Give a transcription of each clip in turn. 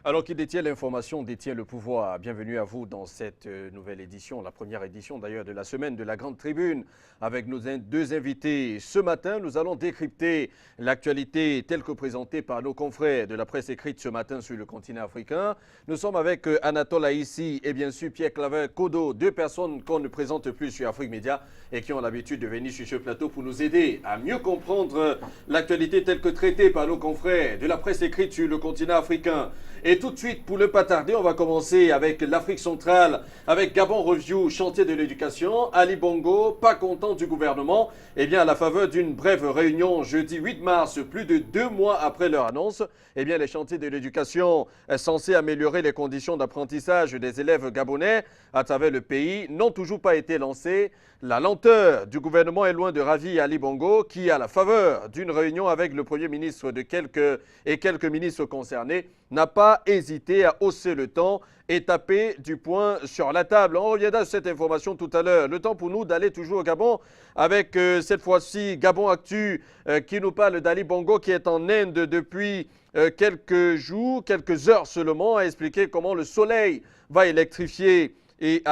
Alors, qui détient l'information détient le pouvoir. Bienvenue à vous dans cette nouvelle édition, la première édition d'ailleurs de la semaine de la Grande Tribune, avec nos deux invités. Ce matin, nous allons décrypter l'actualité telle que présentée par nos confrères de la presse écrite ce matin sur le continent africain. Nous sommes avec Anatole Aïssi et bien sûr Pierre-Claver Kodo, deux personnes qu'on ne présente plus sur Afrique Média et qui ont l'habitude de venir sur ce plateau pour nous aider à mieux comprendre l'actualité telle que traitée par nos confrères de la presse écrite sur le continent africain. Et tout de suite, pour ne pas tarder, on va commencer avec l'Afrique centrale, avec Gabon Review, chantier de l'éducation. Ali Bongo, pas content du gouvernement. Eh bien, à la faveur d'une brève réunion jeudi 8 mars, plus de 2 mois après leur annonce, eh bien, les chantiers de l'éducation censés améliorer les conditions d'apprentissage des élèves gabonais à travers le pays n'ont toujours pas été lancés. La lenteur du gouvernement est loin de ravir Ali Bongo, qui, à la faveur d'une réunion avec le Premier ministre et quelques ministres concernés, n'a pas hésité à hausser le ton et taper du poing sur la table. On reviendra sur cette information tout à l'heure. Le temps pour nous d'aller toujours au Gabon avec cette fois-ci Gabon Actu qui nous parle d'Ali Bongo qui est en Inde depuis quelques jours, quelques heures seulement, à expliquer comment le soleil va électrifier et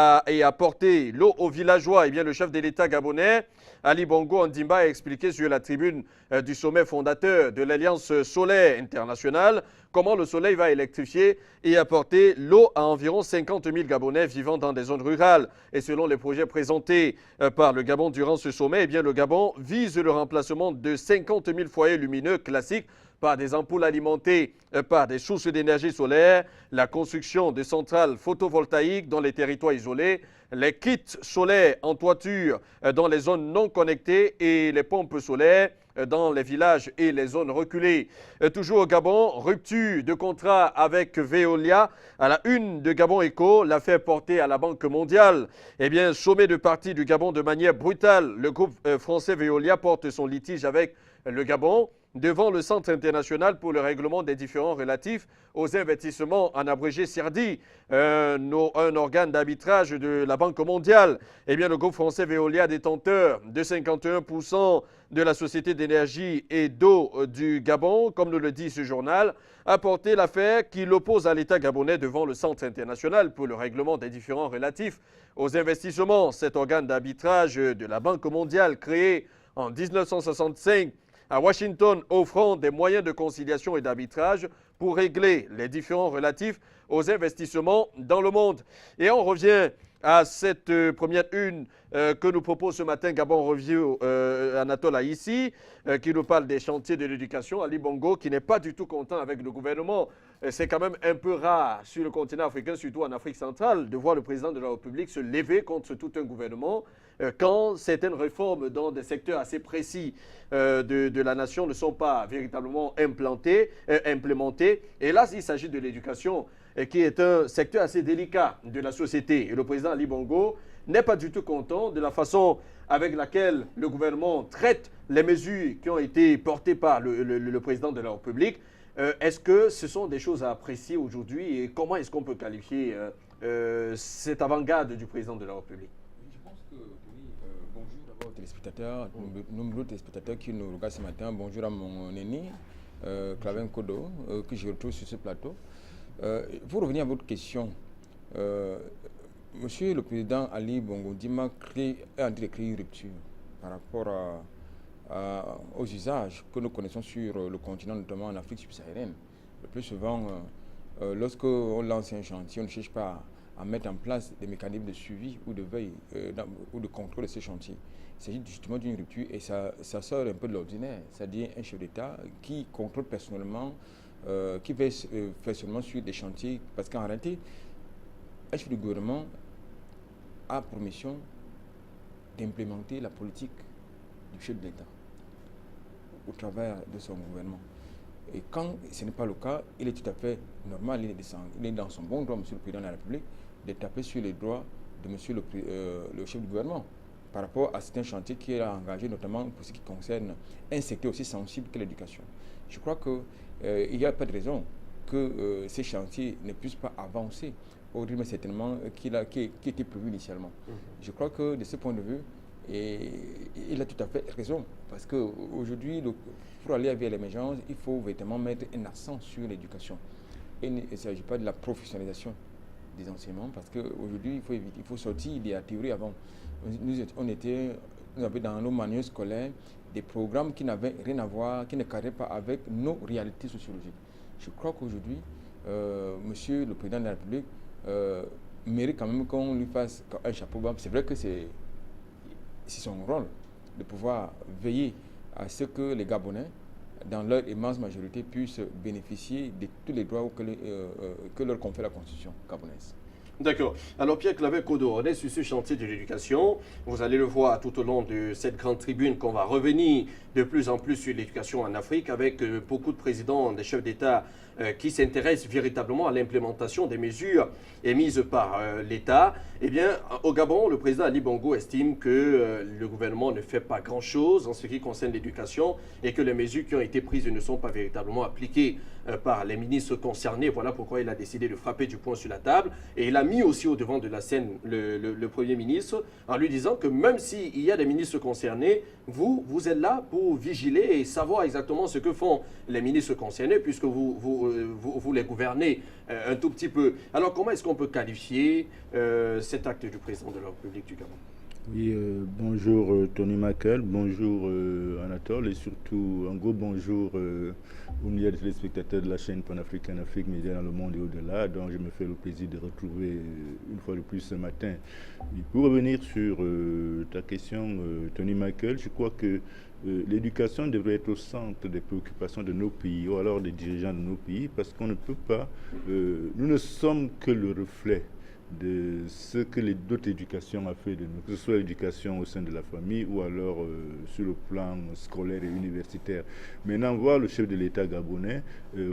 apporter l'eau aux villageois. Eh bien, le chef de l'État gabonais, Ali Bongo Ondimba, a expliqué sur la tribune du sommet fondateur de l'Alliance solaire internationale comment le soleil va électrifier et apporter l'eau à environ 50 000 Gabonais vivant dans des zones rurales. Et selon les projets présentés par le Gabon durant ce sommet, eh bien, le Gabon vise le remplacement de 50 000 foyers lumineux classiques par des ampoules alimentées par des sources d'énergie solaire, la construction de centrales photovoltaïques dans les territoires isolés, les kits solaires en toiture dans les zones non connectées et les pompes solaires dans les villages et les zones reculées. Toujours au Gabon, rupture de contrat avec Veolia. À la une de Gabon Echo, l'affaire portée à la Banque mondiale. Eh bien, sommet de parti du Gabon de manière brutale. Le groupe français Veolia porte son litige avec le Gabon devant le Centre international pour le règlement des différends relatifs aux investissements, en abrégé CIRDI, un organe d'arbitrage de la Banque mondiale. Eh bien, le groupe français Veolia, détenteur de 51% de la société d'énergie et d'eau du Gabon, comme nous le dit ce journal, a porté l'affaire qui l'oppose à l'État gabonais devant le Centre international pour le règlement des différends relatifs aux investissements. Cet organe d'arbitrage de la Banque mondiale, créé en 1965, à Washington, offrant des moyens de conciliation et d'arbitrage pour régler les différends relatifs aux investissements dans le monde. Et on revient à cette première une que nous propose ce matin Gabon Review, Anatole Aïssi, qui nous parle des chantiers de l'éducation. Ali Bongo, qui n'est pas du tout content avec le gouvernement. C'est quand même un peu rare sur le continent africain, surtout en Afrique centrale, de voir le président de la République se lever contre tout un gouvernement quand certaines réformes dans des secteurs assez précis de la nation ne sont pas véritablement implémentées. Et là, il s'agit de l'éducation, qui est un secteur assez délicat de la société. Et le président Ali Bongo n'est pas du tout content de la façon avec laquelle le gouvernement traite les mesures qui ont été portées par le président de la République. Est-ce que ce sont des choses à apprécier aujourd'hui et comment est-ce qu'on peut qualifier cette avant-garde du président de la République? Je pense que, oui, bonjour d'abord aux téléspectateurs, nombreux téléspectateurs qui nous regardent ce matin. Bonjour à mon aîné, Claver Kodo, que je retrouve sur ce plateau. Pour revenir à votre question, Monsieur le Président Ali Bongo Ondimba est en train de créer une rupture par rapport aux usages que nous connaissons sur le continent, notamment en Afrique subsaharienne. Le plus souvent, lorsqu'on lance un chantier, on ne cherche pas à mettre en place des mécanismes de suivi ou de veille ou de contrôle de ces chantiers. Il s'agit justement d'une rupture et ça sort un peu de l'ordinaire, c'est-à-dire un chef d'État qui contrôle personnellement, qui veille personnellement sur des chantiers, parce qu'en réalité, un chef du gouvernement a pour mission d'implémenter la politique du chef de l'État au travers de son gouvernement. Et quand ce n'est pas le cas, il est tout à fait normal, il est dans son bon droit, Monsieur le Président de la République, de taper sur les droits de Monsieur le chef du gouvernement par rapport à certains chantiers qu'il a engagés, notamment pour ce qui concerne un secteur aussi sensible que l'éducation. Je crois qu'il n'y a pas de raison que ces chantiers ne puissent pas avancer au rythme certainement qui était prévu initialement. Je crois que de ce point de vue, il a tout à fait raison, parce qu'aujourd'hui, pour aller vers l'émergence, il faut véritablement mettre un accent sur l'éducation. et il ne s'agit pas de la professionnalisation des enseignements, parce qu'aujourd'hui, il faut sortir de la théorie avant. Nous avions dans nos manuels scolaires des programmes qui n'avaient rien à voir, qui ne cadraient pas avec nos réalités sociologiques. Je crois qu'aujourd'hui, Monsieur le Président de la République mérite quand même qu'on lui fasse un chapeau bas. C'est vrai que c'est son rôle de pouvoir veiller à ce que les Gabonais, dans leur immense majorité, puissent bénéficier de tous les droits que leur confère la Constitution gabonaise. D'accord. Alors Pierre Claver Kodo, on est sur ce chantier de l'éducation. Vous allez le voir tout au long de cette grande tribune qu'on va revenir de plus en plus sur l'éducation en Afrique avec beaucoup de présidents, des chefs d'État qui s'intéressent véritablement à l'implémentation des mesures émises par l'État. Eh bien, au Gabon, le président Ali Bongo estime que le gouvernement ne fait pas grand-chose en ce qui concerne l'éducation et que les mesures qui ont été prises ne sont pas véritablement appliquées par les ministres concernés. Voilà pourquoi il a décidé de frapper du poing sur la table. Et il a mis aussi au devant de la scène le Premier ministre en lui disant que même s'il y a des ministres concernés, vous êtes là pour vigiler et savoir exactement ce que font les ministres concernés puisque vous les gouvernez un tout petit peu. Alors comment est-ce qu'on peut qualifier cet acte du président de la République du Gabon? Oui, bonjour Tony Makel, bonjour Anatole et surtout un gros bonjour aux milliers de téléspectateurs de la chaîne panafricaine Afrique Média dans le monde et au-delà, dont je me fais le plaisir de retrouver une fois de plus ce matin. Et pour revenir sur ta question, Tony Makel, je crois que l'éducation devrait être au centre des préoccupations de nos pays ou alors des dirigeants de nos pays parce qu'on ne peut pas, nous ne sommes que le reflet de ce que d'autres éducations a fait de nous, que ce soit l'éducation au sein de la famille ou alors sur le plan scolaire et universitaire. Maintenant, voir le chef de l'État gabonais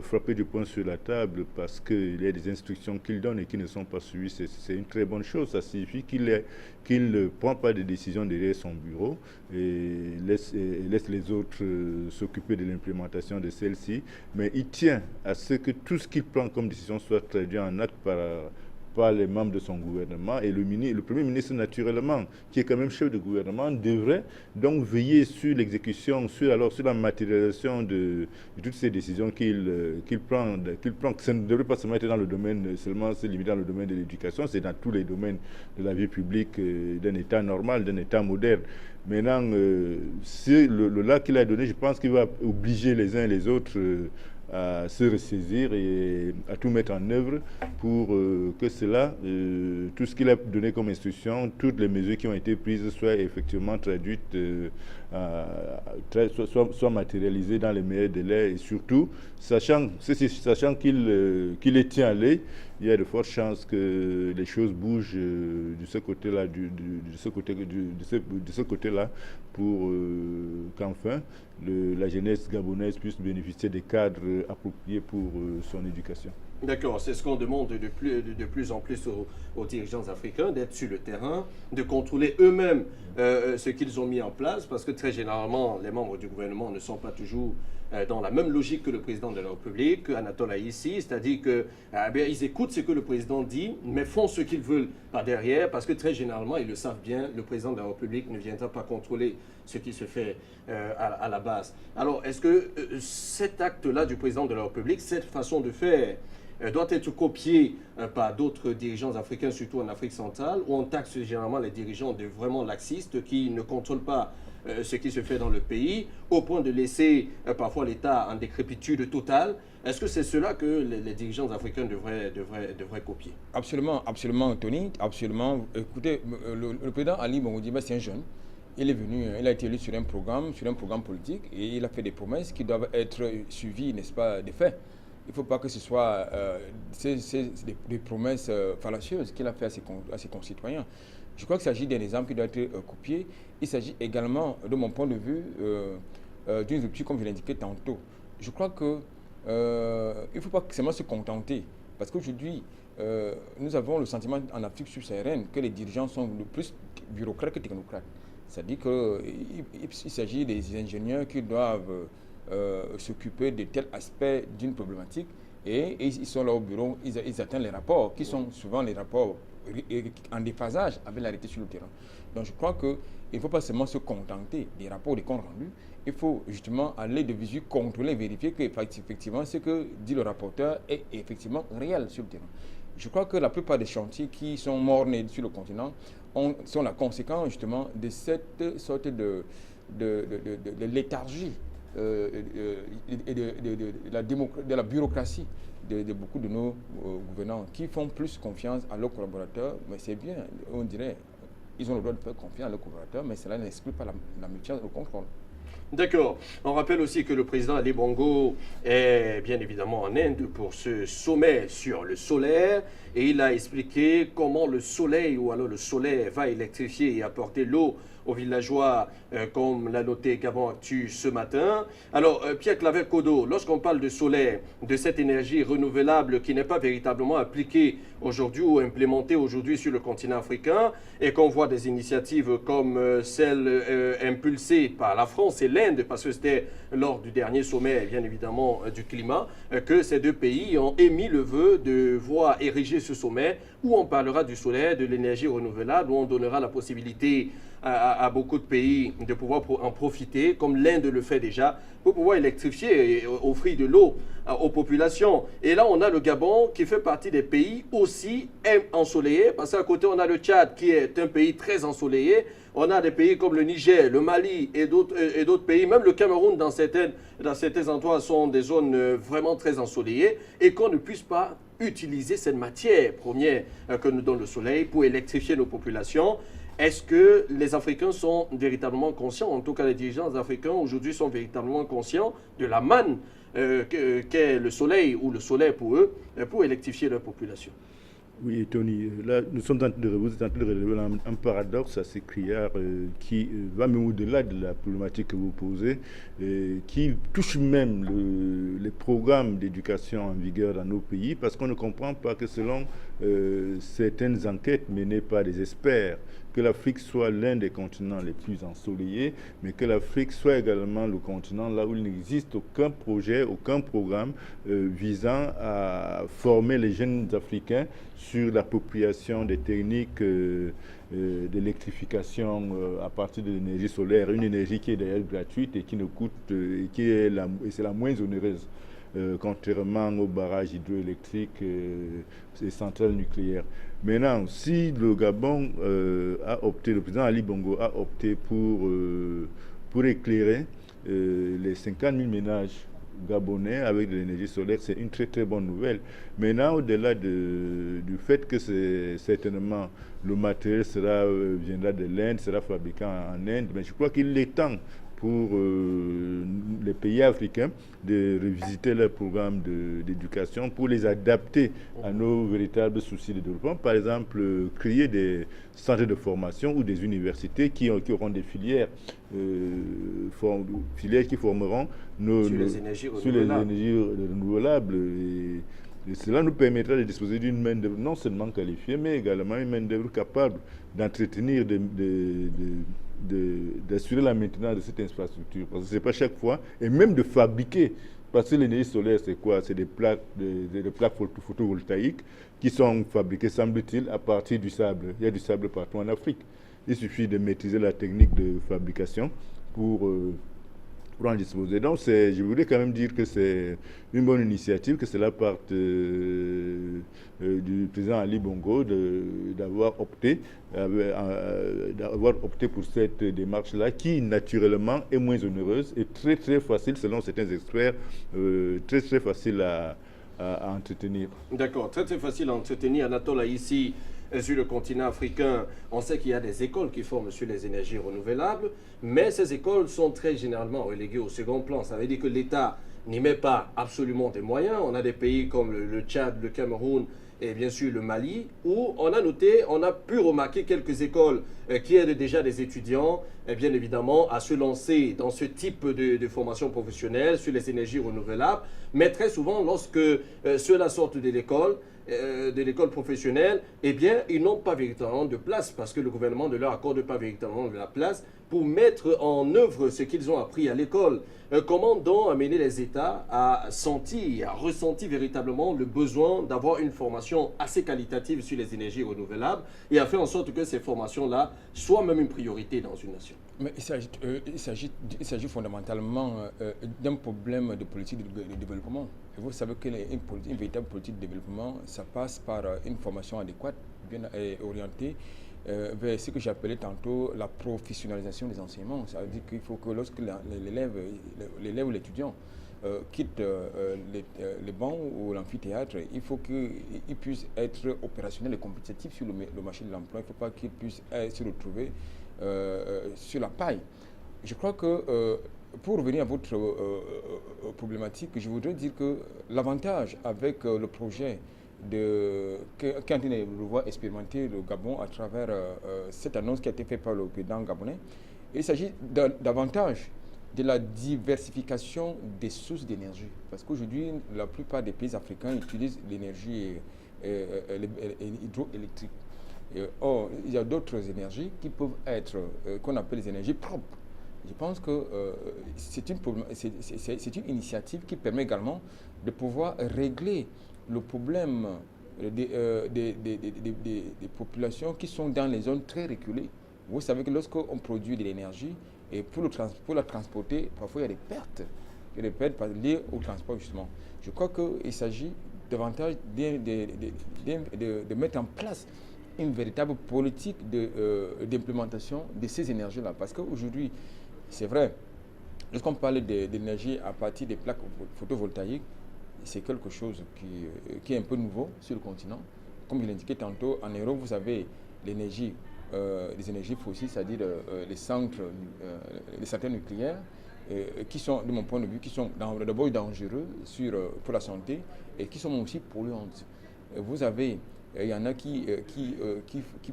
frapper du poing sur la table parce qu'il y a des instructions qu'il donne et qui ne sont pas suivies, c'est une très bonne chose. Ça signifie qu'il ne prend pas de décisions derrière son bureau et laisse les autres s'occuper de l'implémentation de celle-ci, mais il tient à ce que tout ce qu'il prend comme décision soit traduit en acte par les membres de son gouvernement et le Premier ministre naturellement, qui est quand même chef de gouvernement, devrait donc veiller sur l'exécution, sur la matérialisation de toutes ces décisions qu'il prend. Ça ne devrait pas seulement être dans le domaine, seulement se limiter dans le domaine de l'éducation, c'est dans tous les domaines de la vie publique d'un État normal, d'un État moderne. Maintenant, c'est le là qu'il a donné, je pense qu'il va obliger les uns et les autres à se ressaisir et à tout mettre en œuvre pour que cela, tout ce qu'il a donné comme instruction, toutes les mesures qui ont été prises soient effectivement traduites, soient matérialisées dans les meilleurs délais et surtout, sachant qu'il est tient à l'œil, il y a de fortes chances que les choses bougent de ce côté-là, pour qu'enfin la jeunesse gabonaise puisse bénéficier des cadres appropriés pour son éducation. D'accord, c'est ce qu'on demande de plus en plus aux dirigeants africains, d'être sur le terrain, de contrôler eux-mêmes ce qu'ils ont mis en place, parce que très généralement, les membres du gouvernement ne sont pas toujours dans la même logique que le président de la République, Anatole a ici, c'est-à-dire qu'ils écoutent ce que le président dit, mais font ce qu'ils veulent par derrière, parce que très généralement, ils le savent bien, le président de la République ne viendra pas contrôler ce qui se fait à la base. Alors, est-ce que cet acte-là du président de la République, cette façon de faire, doit être copié par d'autres dirigeants africains, surtout en Afrique centrale, où on taxe généralement les dirigeants de vraiment laxistes qui ne contrôlent pas ce qui se fait dans le pays, au point de laisser parfois l'État en décrépitude totale. Est-ce que c'est cela que les dirigeants africains devraient copier? Absolument, absolument, Tony, absolument. Écoutez, le président Ali Bongo Ondimba, c'est un jeune. Il est venu, il a été élu sur un programme politique et il a fait des promesses qui doivent être suivies, n'est-ce pas, des faits. Il ne faut pas que ce soit des promesses fallacieuses qu'il a fait à ses concitoyens. Je crois qu'il s'agit d'un exemple qui doit être copié. Il s'agit également, de mon point de vue, d'une rupture, comme je l'indiquais tantôt. Je crois qu'il ne faut pas seulement se contenter. Parce qu'aujourd'hui, nous avons le sentiment en Afrique subsaharienne que les dirigeants sont le plus bureaucrates que technocrates. C'est-à-dire qu'il s'agit des ingénieurs qui doivent s'occuper de tel aspect d'une problématique et ils sont là au bureau, ils attendent les rapports qui sont souvent les rapports en déphasage avec la réalité sur le terrain. Donc je crois qu'il ne faut pas seulement se contenter des rapports, des comptes rendus, il faut justement aller de visu contrôler, vérifier que effectivement ce que dit le rapporteur est effectivement réel sur le terrain. Je crois que la plupart des chantiers qui sont morts-nés sur le continent sont la conséquence justement de cette sorte de léthargie et de la bureaucratie de beaucoup de nos gouvernants qui font plus confiance à leurs collaborateurs. Mais c'est bien, on dirait, ils ont le droit de faire confiance à leurs collaborateurs, mais cela n'exclut pas la méfiance et le contrôle. D'accord. On rappelle aussi que le président Ali Bongo est bien évidemment en Inde pour ce sommet sur le solaire et il a expliqué comment le soleil ou alors le solaire va électrifier et apporter l'eau aux villageois, comme l'a noté Gabon Actu ce matin. Alors, Pierre Claver Kodo, lorsqu'on parle de solaire, de cette énergie renouvelable qui n'est pas véritablement appliquée aujourd'hui ou implémentée aujourd'hui sur le continent africain, et qu'on voit des initiatives comme celle impulsée par la France et l'Inde, parce que c'était lors du dernier sommet, bien évidemment, du climat, que ces deux pays ont émis le vœu de voir ériger ce sommet où on parlera du solaire, de l'énergie renouvelable, où on donnera la possibilité à beaucoup de pays de pouvoir en profiter, comme l'Inde le fait déjà, pour pouvoir électrifier et offrir de l'eau aux populations. Et là, on a le Gabon qui fait partie des pays aussi ensoleillés, parce qu'à côté, on a le Tchad qui est un pays très ensoleillé. On a des pays comme le Niger, le Mali et d'autres pays, même le Cameroun dans certains endroits sont des zones vraiment très ensoleillées, et qu'on ne puisse pas utiliser cette matière première que nous donne le soleil pour électrifier nos populations. Est-ce que les Africains sont véritablement conscients, en tout cas les dirigeants africains aujourd'hui sont véritablement conscients de la manne qu'est le soleil ou le solaire pour eux, pour électrifier leur population? Oui, Tony, là, vous êtes en train de relever un paradoxe assez criard qui va même au-delà de la problématique que vous posez, qui touche même les programmes d'éducation en vigueur dans nos pays, parce qu'on ne comprend pas que selon certaines enquêtes menées par des experts, que l'Afrique soit l'un des continents les plus ensoleillés, mais que l'Afrique soit également le continent là où il n'existe aucun projet, aucun programme visant à former les jeunes Africains sur l'appropriation des techniques d'électrification à partir de l'énergie solaire, une énergie qui est d'ailleurs gratuite et qui ne coûte, et c'est la moins onéreuse. Contrairement aux barrages hydroélectriques et centrales nucléaires. Maintenant, si le Gabon a opté, le président Ali Bongo a opté pour éclairer les 50 000 ménages gabonais avec de l'énergie solaire, c'est une très très bonne nouvelle. Maintenant, au-delà du fait que certainement le matériel viendra de l'Inde, sera fabriqué en Inde, mais je crois qu'il est temps pour les pays africains de revisiter leurs programmes d'éducation pour les adapter à nos véritables soucis de développement. Par exemple, créer des centres de formation ou des universités qui auront des filières, qui formeront sur les énergies renouvelables. Et cela nous permettra de disposer d'une main-d'œuvre non seulement qualifiée, mais également une main-d'œuvre capable d'entretenir, d'assurer la maintenance de cette infrastructure. Parce que ce n'est pas chaque fois, et même de fabriquer, parce que l'énergie solaire, c'est quoi? C'est des plaques photovoltaïques qui sont fabriquées, semble-t-il, à partir du sable. Il y a du sable partout en Afrique. Il suffit de maîtriser la technique de fabrication pour en disposer. Donc, je voulais quand même dire que c'est une bonne initiative, que cela parte du président Ali Bongo d'avoir opté pour cette démarche-là, qui naturellement est moins onéreuse et très très facile, selon certains experts, très très facile à entretenir. D'accord, très très facile à entretenir. Anatole, ici, sur le continent africain, on sait qu'il y a des écoles qui forment sur les énergies renouvelables, mais ces écoles sont très généralement reléguées au second plan. Ça veut dire que l'État n'y met pas absolument des moyens. On a des pays comme le Tchad, le Cameroun et bien sûr le Mali, où on a pu remarquer quelques écoles qui aident déjà des étudiants, bien évidemment, à se lancer dans ce type de formation professionnelle sur les énergies renouvelables. Mais très souvent, lorsque ceux-là sortent de l'école professionnelle, eh bien, ils n'ont pas véritablement de place parce que le gouvernement ne leur accorde pas véritablement de la place pour mettre en œuvre ce qu'ils ont appris à l'école. Comment donc amener les États à sentir, à ressentir véritablement le besoin d'avoir une formation assez qualitative sur les énergies renouvelables et à faire en sorte que ces formations-là soient même une priorité dans une nation? Mais il s'agit fondamentalement d'un problème de politique de développement. Et vous savez qu'une véritable politique de développement, ça passe par une formation adéquate, bien orientée vers ce que j'appelais tantôt la professionnalisation des enseignements. Ça veut dire qu'il faut que lorsque l'élève ou l'étudiant quitte les bancs ou l'amphithéâtre, il faut qu'il puisse être opérationnel et compétitif sur le marché de l'emploi. Il ne faut pas qu'il puisse se retrouver sur la paille. Je crois que pour revenir à votre problématique, je voudrais dire que l'avantage avec le projet quand on voit expérimenter le Gabon à travers cette annonce qui a été faite par le président gabonais, il s'agit davantage de la diversification des sources d'énergie. Parce qu'aujourd'hui, la plupart des pays africains utilisent l'énergie hydroélectrique. Or, il y a d'autres énergies qui peuvent être, qu'on appelle les énergies propres. Je pense que c'est une initiative qui permet également de pouvoir régler le problème des populations qui sont dans les zones très reculées. Vous savez que lorsqu'on produit de l'énergie, et pour la transporter, parfois il y a des pertes. Il y a des pertes liées au transport justement. Je crois qu'il s'agit davantage de mettre en place une véritable politique d'implémentation de ces énergies-là. Parce qu'aujourd'hui, c'est vrai, lorsqu'on parle d'énergie à partir des plaques photovoltaïques, c'est quelque chose qui est un peu nouveau sur le continent. Comme je l'indiquais tantôt, en Europe, vous avez l'énergie, les énergies fossiles, c'est-à-dire les centres nucléaires, qui sont, de mon point de vue, qui sont d'abord dangereux pour la santé et qui sont aussi polluantes. Vous avez, il y en a qui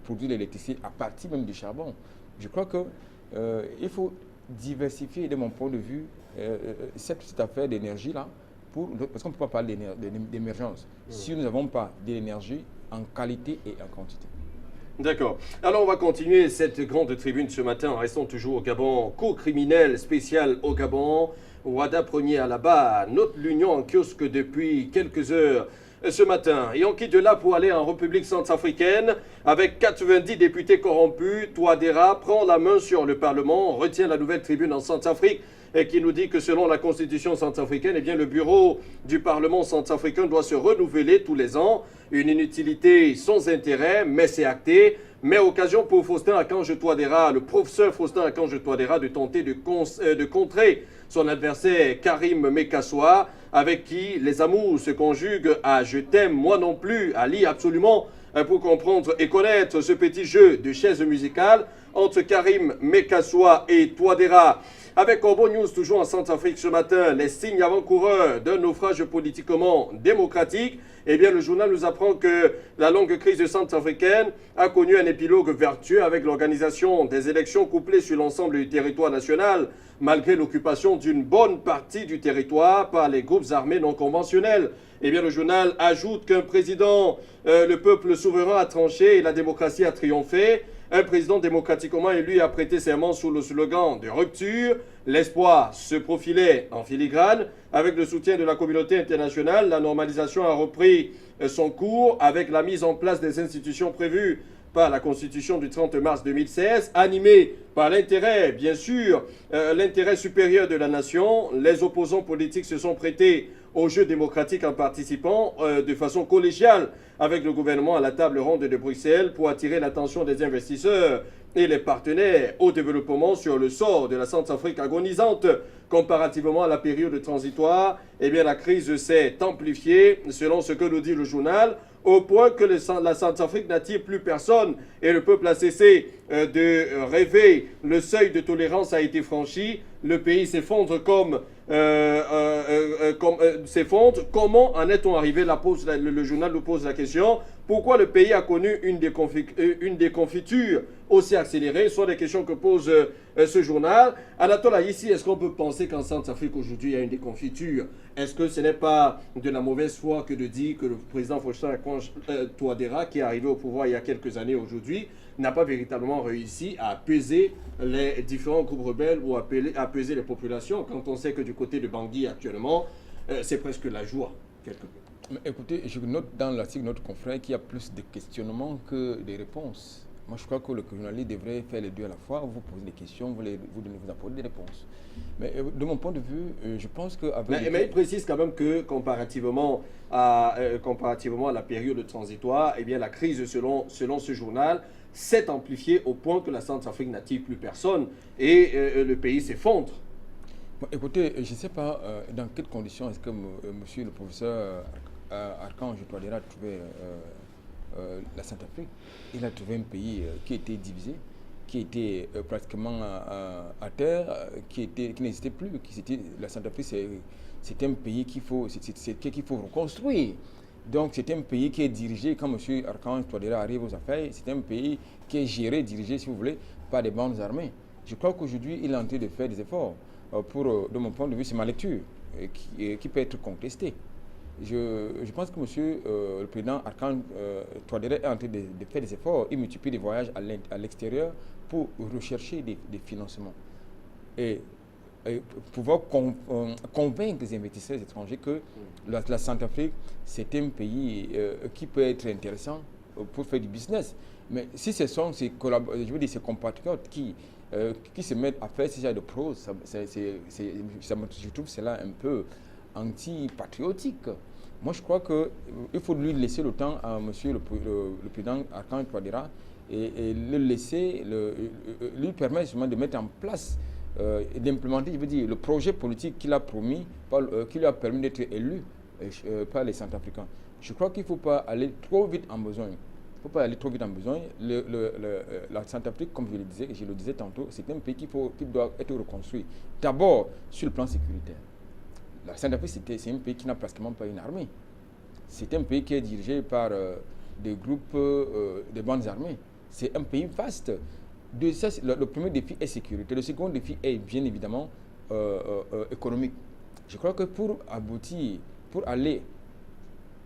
produisent l'électricité à partir même du charbon. Je crois qu'il faut diversifier, de mon point de vue, cette affaire d'énergie-là, parce qu'on ne peut pas parler d'émergence si nous n'avons pas de l'énergie en qualité et en quantité. D'accord. Alors on va continuer cette grande tribune ce matin. Restons toujours au Gabon. Cour criminelle spéciale au Gabon. Ouada premier à la barre. Note l'union en kiosque depuis quelques heures ce matin. Et on quitte de là pour aller en République centrafricaine avec 90 députés corrompus. Touadéra prend la main sur le Parlement, retient la nouvelle tribune en Centrafrique et qui nous dit que selon la constitution centrafricaine, eh bien, le bureau du Parlement centrafricain doit se renouveler tous les ans. Une inutilité sans intérêt, mais c'est acté. Mais occasion pour Faustin Archange Touadéra, le professeur Faustin Archange Touadéra, de tenter de contrer son adversaire Karim Mekassoua, avec qui les amours se conjuguent à « je t'aime, moi non plus », à lire absolument pour comprendre et connaître ce petit jeu de chaises musicales entre Karim Mekassoua et Touadéra. Avec Corbeau News, toujours en Centrafrique ce matin, les signes avant-coureurs d'un naufrage politiquement démocratique. Eh bien, le journal nous apprend que la longue crise centrafricaine a connu un épilogue vertueux avec l'organisation des élections couplées sur l'ensemble du territoire national, malgré l'occupation d'une bonne partie du territoire par les groupes armés non conventionnels. Eh bien, le journal ajoute qu'un président, le peuple souverain a tranché et la démocratie a triomphé. Un président démocratiquement élu a prêté serment sous le slogan de rupture. L'espoir se profilait en filigrane. Avec le soutien de la communauté internationale, la normalisation a repris son cours avec la mise en place des institutions prévues par la Constitution du 30 mars 2016, animée par l'intérêt, bien sûr, l'intérêt supérieur de la nation. Les opposants politiques se sont prêtés au jeu démocratique en participant de façon collégiale avec le gouvernement à la table ronde de Bruxelles pour attirer l'attention des investisseurs et les partenaires au développement sur le sort de la Centrafrique agonisante. Comparativement à la période transitoire, eh bien, la crise s'est amplifiée, selon ce que nous dit le journal, au point que la Centrafrique n'attire plus personne et le peuple a cessé de rêver. Le seuil de tolérance a été franchi. Le pays s'effondre s'effondre. Comment en est-on arrivé? Le journal nous pose la question. Pourquoi le pays a connu une déconfiture aussi accélérée? Ce sont des questions que pose ce journal. Anatole, ici, est-ce qu'on peut penser qu'en Centrafrique aujourd'hui il y a une déconfiture? Est-ce que ce n'est pas de la mauvaise foi que de dire que le président Faustin Archange Touadéra, qui est arrivé au pouvoir il y a quelques années aujourd'hui, n'a pas véritablement réussi à apaiser les différents groupes rebelles ou à apaiser les populations, quand on sait que du côté de Bangui actuellement, c'est presque la joie, quelque peu. Mais écoutez, je note dans l'article de notre confrère qu'il y a plus de questionnements que de réponses. Moi, je crois que le journaliste devrait faire les deux à la fois. Vous posez des questions, vous apportez des réponses. Mais de mon point de vue, je pense qu'avec... Mais il précise quand même que comparativement à la période transitoire, eh bien, la crise, selon ce journal, s'est amplifiée au point que la Centrafrique n'attire plus personne et le pays s'effondre. Bon, écoutez, je ne sais pas dans quelles conditions est-ce que monsieur le professeur Archange Touadéra a trouvé la Centrafrique. Il a trouvé un pays qui était divisé, qui était pratiquement à terre, qui n'existait plus. La Centrafrique, c'est un pays qu'il faut reconstruire. Donc c'est un pays qui est dirigé, quand M. Archange Touadéra arrive aux affaires, c'est un pays qui est géré, dirigé, si vous voulez, par des bandes armées. Je crois qu'aujourd'hui, il est en train de faire des efforts. De mon point de vue, c'est ma lecture, qui peut être contestée. Je pense que le président Archange Touadéra est en train de faire des efforts. Il multiplie des voyages à l'extérieur pour rechercher des financements. Et pouvoir convaincre les investisseurs étrangers que la Centrafrique, c'est un pays qui peut être intéressant pour faire du business. Mais si ce sont ses compatriotes qui se mettent à faire ce genre de prose, je trouve cela un peu anti-patriotique. Moi, je crois qu'il faut lui laisser le temps à monsieur le président Archange Touadéra et lui permettre justement de mettre en place d'implémenter, je veux dire, le projet politique qu'il a promis, qui lui a permis d'être élu par les Centrafricains. Je crois qu'il ne faut pas aller trop vite en besoin. Il ne faut pas aller trop vite en besoin. La Centrafrique, comme je le disais tantôt, c'est un pays qui doit être reconstruit. D'abord, sur le plan sécuritaire. La Centrafrique, c'est un pays qui n'a pratiquement pas une armée. C'est un pays qui est dirigé par des groupes, des bandes armées. C'est un pays vaste. Le premier défi est sécurité. Le second défi est bien évidemment économique. Je crois que pour aller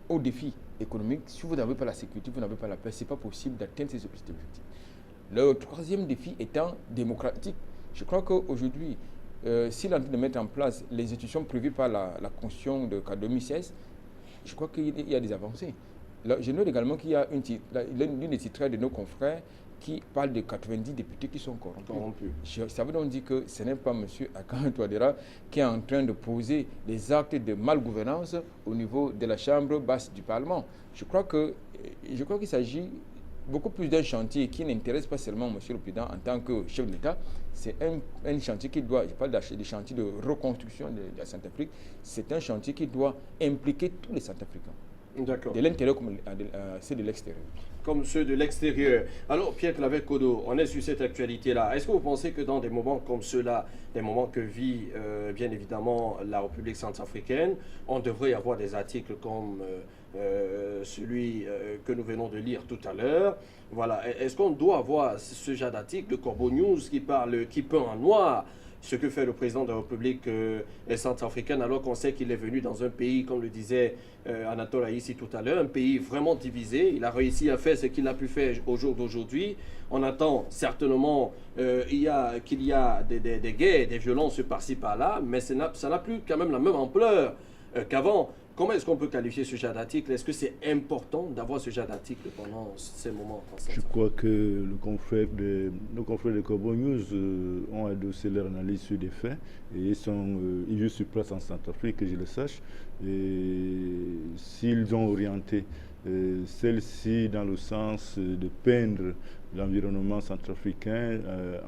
au défi économique, si vous n'avez pas la sécurité, vous n'avez pas la paix, ce n'est pas possible d'atteindre ces objectifs. Le troisième défi étant démocratique. Je crois qu'aujourd'hui, s'il est en train de mettre en place les institutions prévues par la Constitution de 2016, je crois qu'il y a des avancées. Là, je note également qu'il y a l'une des titraires de nos confrères qui parle de 90 députés qui sont corrompus. Ça veut donc dire que ce n'est pas M. Archange Touadéra qui est en train de poser des actes de malgouvernance au niveau de la Chambre basse du Parlement. Je crois qu'il s'agit beaucoup plus d'un chantier qui n'intéresse pas seulement M. le Président en tant que chef de l'État. C'est un chantier qui doit, je parle des chantiers de reconstruction de la Centrafrique, c'est un chantier qui doit impliquer tous les Centrafricains. D'accord. De l'intérieur comme ceux de l'extérieur. Comme ceux de l'extérieur. Alors, Pierre Claver Kodo, on est sur cette actualité-là. Est-ce que vous pensez que dans des moments comme ceux-là, des moments que vit bien évidemment la République centrafricaine, on devrait y avoir des articles comme celui que nous venons de lire tout à l'heure? Voilà. Est-ce qu'on doit avoir ce genre d'article de Corbeau News qui peint en noir ce que fait le président de la République centrafricaine, alors qu'on sait qu'il est venu dans un pays, comme le disait Anatole Aïssi tout à l'heure, un pays vraiment divisé. Il a réussi à faire ce qu'il a pu faire au jour d'aujourd'hui. On attend certainement qu'il y a des guerres, des violences par-ci par-là, mais ça n'a plus quand même la même ampleur qu'avant. Comment est-ce qu'on peut qualifier ce genre d'article? Est-ce que c'est important d'avoir ce genre d'article pendant ces moments? Je crois que nos confrères de Corbeau News ont adossé leur analyse sur des faits et ils vivent sur place en Centrafrique, que je le sache. Et s'ils ont orienté celle-ci dans le sens de peindre l'environnement centrafricain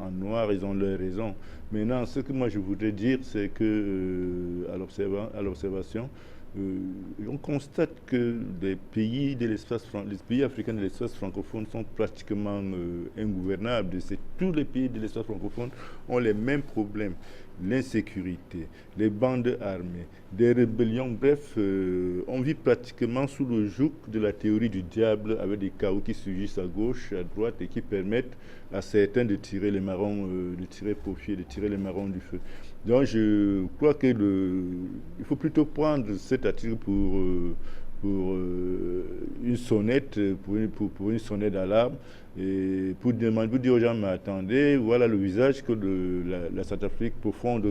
en noir, ils ont leur raison. Maintenant, ce que moi je voudrais dire, c'est que à l'observation, on constate que les pays africains de l'espace francophone sont pratiquement ingouvernables. Tous les pays de l'espace francophone ont les mêmes problèmes. L'insécurité, les bandes armées, des rébellions, bref, on vit pratiquement sous le joug de la théorie du diable avec des chaos qui surgissent à gauche, à droite et qui permettent à certains de tirer les marrons, de tirer profit, de tirer les marrons du feu. Donc je crois qu'il faut plutôt prendre cet article pour une sonnette, pour une sonnette d'alarme, et pour dire aux gens, mais attendez, voilà le visage que la Centrafrique profonde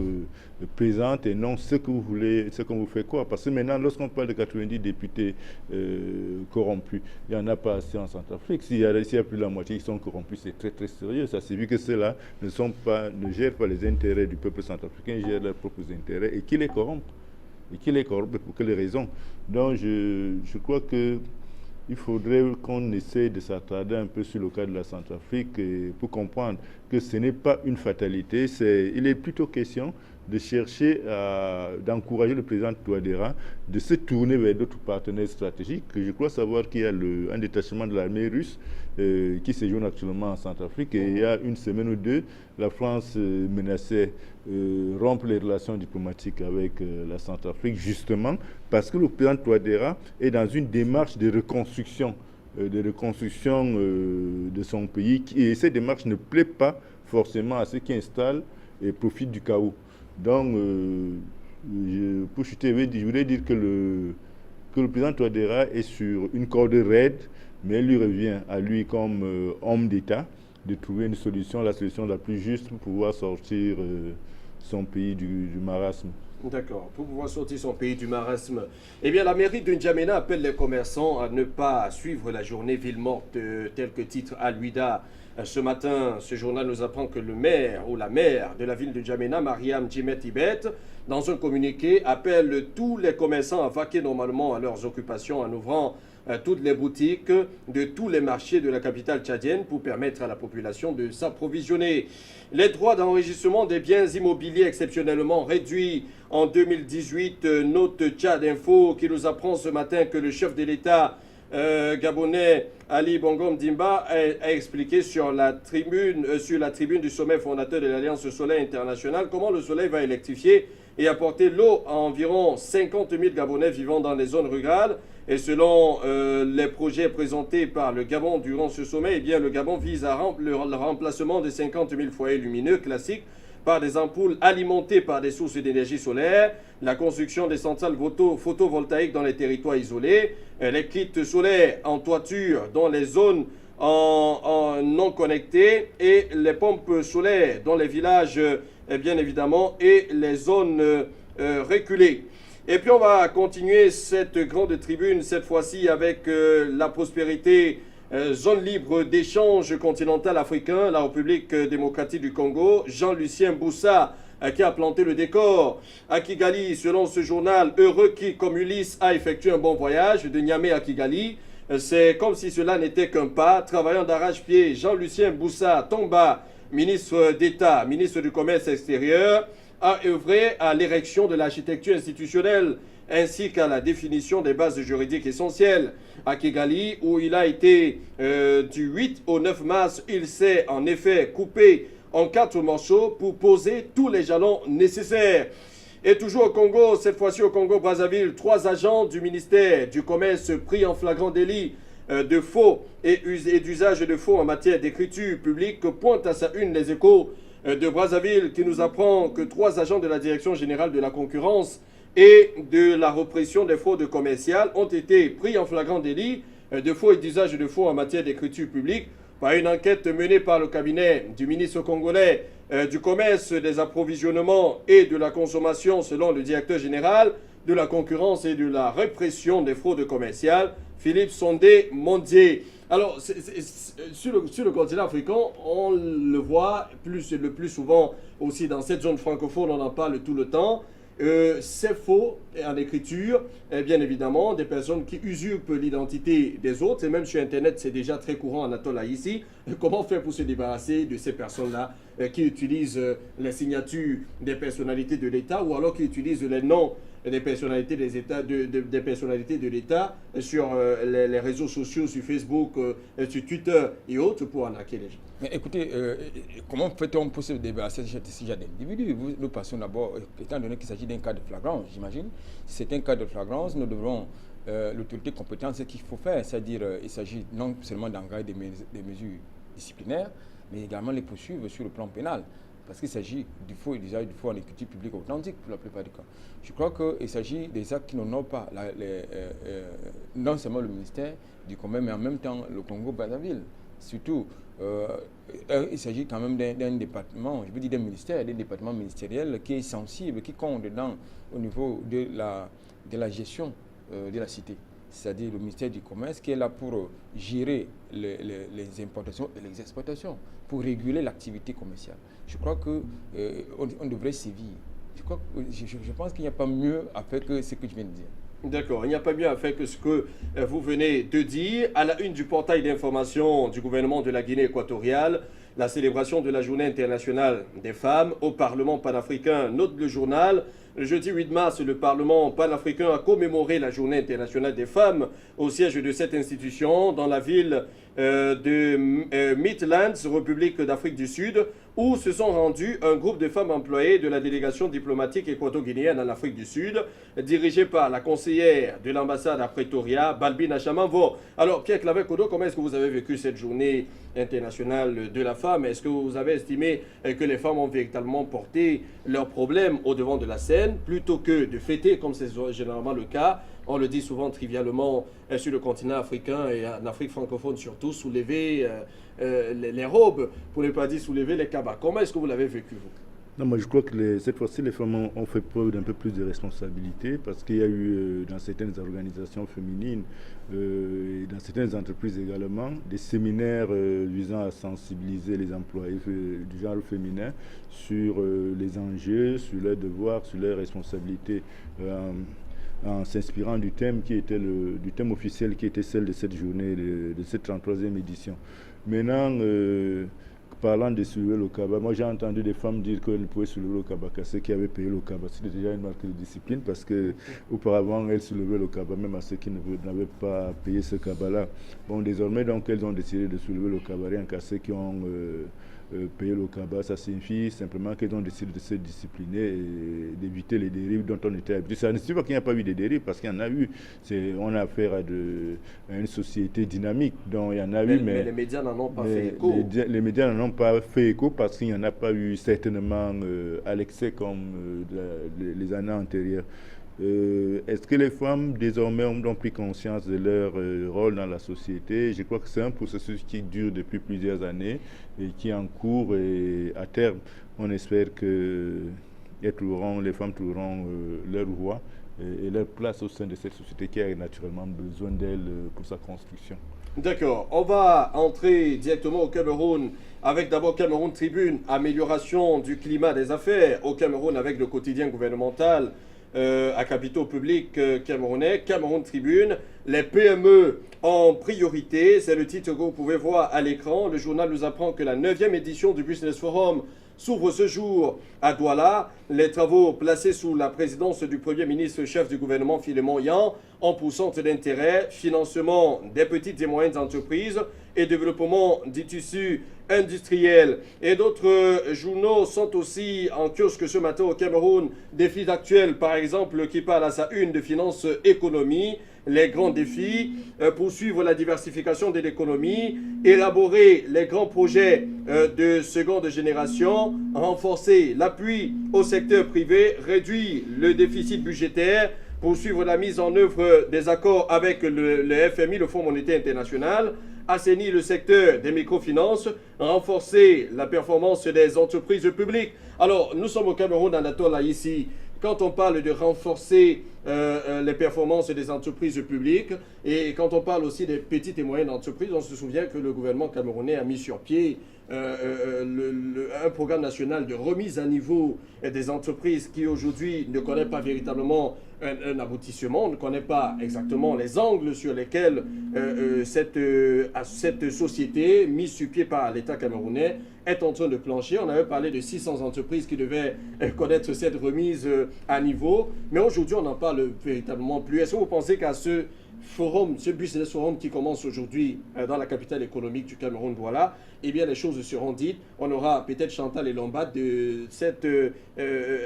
présente et non ce que vous voulez, ce qu'on vous fait quoi. Parce que maintenant, lorsqu'on parle de 90 députés corrompus, il n'y en a pas assez en Centrafrique. S'il y a plus de la moitié qui sont corrompus, c'est très très sérieux. Ça signifie que ceux-là ne gèrent pas les intérêts du peuple centrafricain, ils gèrent leurs propres intérêts et qui les corrompent. Et qui les corrompent pour quelles raisons. Donc je crois que il faudrait qu'on essaie de s'attarder un peu sur le cas de la Centrafrique pour comprendre que ce n'est pas une fatalité. Il est plutôt question de chercher d'encourager le président Touadéra de se tourner vers d'autres partenaires stratégiques. Je crois savoir qu'il y a un détachement de l'armée russe qui séjourne actuellement en Centrafrique. Et il y a une semaine ou deux, la France menaçait rompre les relations diplomatiques avec la Centrafrique, justement parce que le président Touadéra est dans une démarche de reconstruction de son pays. Et cette démarche ne plaît pas forcément à ceux qui installent et profitent du chaos. Donc, pour chuter, je voulais dire que le président Touadéra est sur une corde raide, mais il lui revient à lui comme homme d'État de trouver une solution, la solution la plus juste pour pouvoir sortir son pays du marasme. D'accord, pour pouvoir sortir son pays du marasme. Eh bien, la mairie de N'Djamena appelle les commerçants à ne pas suivre la journée ville morte, telle que titre Al-Huda. Ce matin, ce journal nous apprend que le maire ou la maire de la ville de N'Djamena, Mariam Djimet Tibet, dans un communiqué, appelle tous les commerçants à vaquer normalement à leurs occupations en ouvrant toutes les boutiques de tous les marchés de la capitale tchadienne pour permettre à la population de s'approvisionner. Les droits d'enregistrement des biens immobiliers exceptionnellement réduits en 2018, note Tchad Info qui nous apprend ce matin que le chef de l'État gabonais Ali Bongo Ndimba a expliqué sur la tribune du sommet fondateur de l'Alliance Soleil Internationale comment le soleil va électrifier et apporter l'eau à environ 50 000 Gabonais vivant dans les zones rurales. Et selon les projets présentés par le Gabon durant ce sommet, eh bien, le Gabon vise à le remplacement de 50 000 foyers lumineux classiques par des ampoules alimentées par des sources d'énergie solaire, la construction des centrales photovoltaïques dans les territoires isolés, les kits solaires en toiture dans les zones non connectées et les pompes solaires dans les villages, bien évidemment, et les zones reculées. Et puis on va continuer cette grande tribune, cette fois-ci avec la prospérité, zone libre d'échange continental africain, la République démocratique du Congo, Jean-Lucien Boussa qui a planté le décor. À Kigali, selon ce journal, heureux qui, comme Ulysse, a effectué un bon voyage de Niamey à Kigali. C'est comme si cela n'était qu'un pas. Travaillant d'arrache-pied, Jean-Lucien Boussa Tomba, ministre d'État, ministre du Commerce extérieur, a œuvré à l'érection de l'architecture institutionnelle ainsi qu'à la définition des bases juridiques essentielles. À Kigali, où il a été du 8 au 9 mars, il s'est en effet coupé en 4 morceaux pour poser tous les jalons nécessaires. Et toujours au Congo, cette fois-ci au Congo-Brazzaville, 3 agents du ministère du Commerce pris en flagrant délit de faux et d'usage de faux en matière d'écriture publique pointent à sa une les Échos de Brazzaville qui nous apprend que 3 agents de la Direction générale de la concurrence et de la répression des fraudes commerciales ont été pris en flagrant délit de faux et d'usage de faux en matière d'écriture publique par une enquête menée par le cabinet du ministre congolais du commerce, des approvisionnements et de la consommation selon le directeur général de la concurrence et de la répression des fraudes commerciales, Philippe Sondé Mondier. Alors, sur le continent africain, on le voit le plus souvent aussi dans cette zone francophone, on en parle tout le temps. C'est faux en écriture, et bien évidemment, des personnes qui usurpent l'identité des autres, et même sur Internet, c'est déjà très courant en Anatolie ici. Comment faire pour se débarrasser de ces personnes-là qui utilisent les signatures des personnalités de l'État ou alors qui utilisent les noms des personnalités des personnalités de l'État sur les réseaux sociaux, sur Facebook, sur Twitter et autres pour arnaquer les gens. Mais écoutez, comment peut-on pour se débarrasser de ce genre d'individus? Nous passons d'abord, étant donné qu'il s'agit d'un cas de flagrance, j'imagine. Si c'est un cas de flagrance, nous devrons l'autorité compétente, ce qu'il faut faire, c'est-à-dire il s'agit non seulement d'engager des mesures disciplinaires, mais également les poursuivre sur le plan pénal. parce qu'il s'agit du faux et d'usage du faux en écriture publique authentique pour la plupart des cas. Je crois qu'il s'agit des actes qui n'honorent pas non seulement le ministère du commerce, mais en même temps le Congo-Brazzaville. Surtout, il s'agit quand même d'un département, je veux dire d'un département ministériel qui est sensible, qui compte dedans au niveau de la gestion de la cité. C'est-à-dire le ministère du Commerce qui est là pour gérer les importations et les exportations, pour réguler l'activité commerciale. Je crois qu'on devrait sévir. Je pense qu'il n'y a pas mieux à faire que ce que je viens de dire. D'accord, il n'y a pas mieux à faire que ce que vous venez de dire. À la une du portail d'information du gouvernement de la Guinée équatoriale, la célébration de la Journée internationale des femmes au Parlement panafricain. Note le journal. Le jeudi 8 mars, le Parlement panafricain a commémoré la Journée internationale des femmes au siège de cette institution dans la ville de Midlands, République d'Afrique du Sud, où se sont rendus un groupe de femmes employées de la délégation diplomatique équato-guinéenne en Afrique du Sud, dirigée par la conseillère de l'ambassade à Pretoria, Balbina Chamamvo. Alors, Pierre Claver-Kodo, comment est-ce que vous avez vécu cette journée internationale de la femme? Est-ce que vous avez estimé que les femmes ont véritablement porté leurs problèmes au devant de la scène, plutôt que de fêter, comme c'est généralement le cas? On le dit souvent trivialement sur le continent africain et en Afrique francophone surtout, soulever les robes, pour ne pas dire soulever les cabas. Comment est-ce que vous l'avez vécu, vous? Non, moi je crois que cette fois-ci, les femmes ont fait preuve d'un peu plus de responsabilité parce qu'il y a eu dans certaines organisations féminines et dans certaines entreprises également des séminaires visant à sensibiliser les employés du genre féminin sur les enjeux, sur leurs devoirs, sur leurs responsabilités. En s'inspirant du thème du thème officiel qui était celle de cette journée, de cette 33e édition. Maintenant, parlant de soulever le cabas, moi j'ai entendu des femmes dire qu'elles pouvaient soulever le cabas, qu'à ceux qui avaient payé le cabas. C'était déjà une marque de discipline parce qu'auparavant elles soulevaient le cabas même à ceux qui n'avaient pas payé ce cabas-là. Bon, désormais donc elles ont décidé de soulever le cabas rien qu'à ceux qui ont payer le cabas. Ça signifie simplement qu'elles ont décidé de se discipliner et d'éviter les dérives dont on était habitué. Ça ne signifie pas qu'il n'y a pas eu de dérives, parce qu'il y en a eu. On a affaire à une société dynamique, donc il y en a eu. Mais les médias n'en ont pas fait écho. Les médias n'en ont pas fait écho parce qu'il n'y en a pas eu certainement à l'excès comme les années antérieures. Est-ce que les femmes désormais ont pris conscience de leur rôle dans la société? Je crois que c'est un processus qui dure depuis plusieurs années et qui est en cours, et à terme on espère que les femmes trouveront leur voie et leur place au sein de cette société qui a naturellement besoin d'elles pour sa construction. D'accord, on va entrer directement au Cameroun avec d'abord Cameroun Tribune, amélioration du climat des affaires au Cameroun avec le quotidien gouvernemental à capitaux publics camerounais. Cameroun Tribune, les PME en priorité, c'est le titre que vous pouvez voir à l'écran. Le journal nous apprend que la 9e édition du Business Forum s'ouvre ce jour à Douala. Les travaux placés sous la présidence du Premier ministre chef du gouvernement Philémon Yan en poussant d'intérêt, financement des petites et moyennes entreprises et développement du tissu industriel. Et d'autres journaux sont aussi en kiosque ce matin au Cameroun. Défis actuels, par exemple, qui parle à sa une de finances économie. Les grands défis, poursuivre la diversification de l'économie, élaborer les grands projets de seconde génération, renforcer l'appui au secteur privé, réduire le déficit budgétaire, poursuivre la mise en œuvre des accords avec le FMI, le Fonds monétaire international, assainir le secteur des microfinances, renforcer la performance des entreprises publiques. Alors, nous sommes au Cameroun, Anatole, là, ici. Quand on parle de renforcer les performances des entreprises publiques et quand on parle aussi des petites et moyennes entreprises, on se souvient que le gouvernement camerounais a mis sur pied un programme national de remise à niveau des entreprises qui aujourd'hui ne connaît pas véritablement un aboutissement, on ne connaît pas exactement les angles sur lesquels cette société mise sur pied par l'État camerounais est en train de plancher. On avait parlé de 600 entreprises qui devaient connaître cette remise à niveau, mais aujourd'hui on n'en parle véritablement plus. Est-ce que vous pensez qu'à ce forum, ce business forum qui commence aujourd'hui dans la capitale économique du Cameroun, voilà, eh bien les choses seront dites. On aura peut-être Chantal Elomba de cette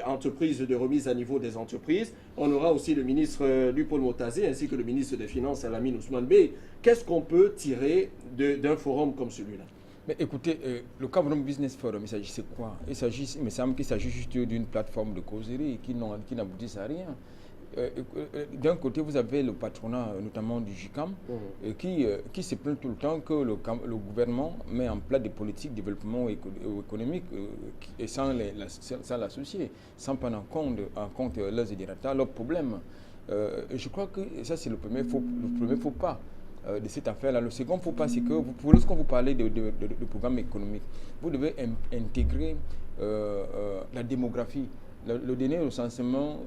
entreprise de remise à niveau des entreprises. On aura aussi le ministre Lupaul Motazé ainsi que le ministre des Finances Alamine Ousmane Bey. Qu'est-ce qu'on peut tirer d'un forum comme celui-là? Mais écoutez, le Cameroun Business Forum, il s'agissait quoi? Il me semble qu'il s'agit juste d'une plateforme de causerie qui n'aboutisse à rien. D'un côté, vous avez le patronat, notamment du JICAM, qui se plaint tout le temps que le gouvernement met en place des politiques de développement économique sans l'associer, sans prendre en compte leurs idérateurs, leurs problèmes. Je crois que ça, c'est le premier faux pas de cette affaire-là. Le second faux pas, c'est que lorsqu'on vous parlez de programme économique, vous devez intégrer la démographie. Le dernier recensement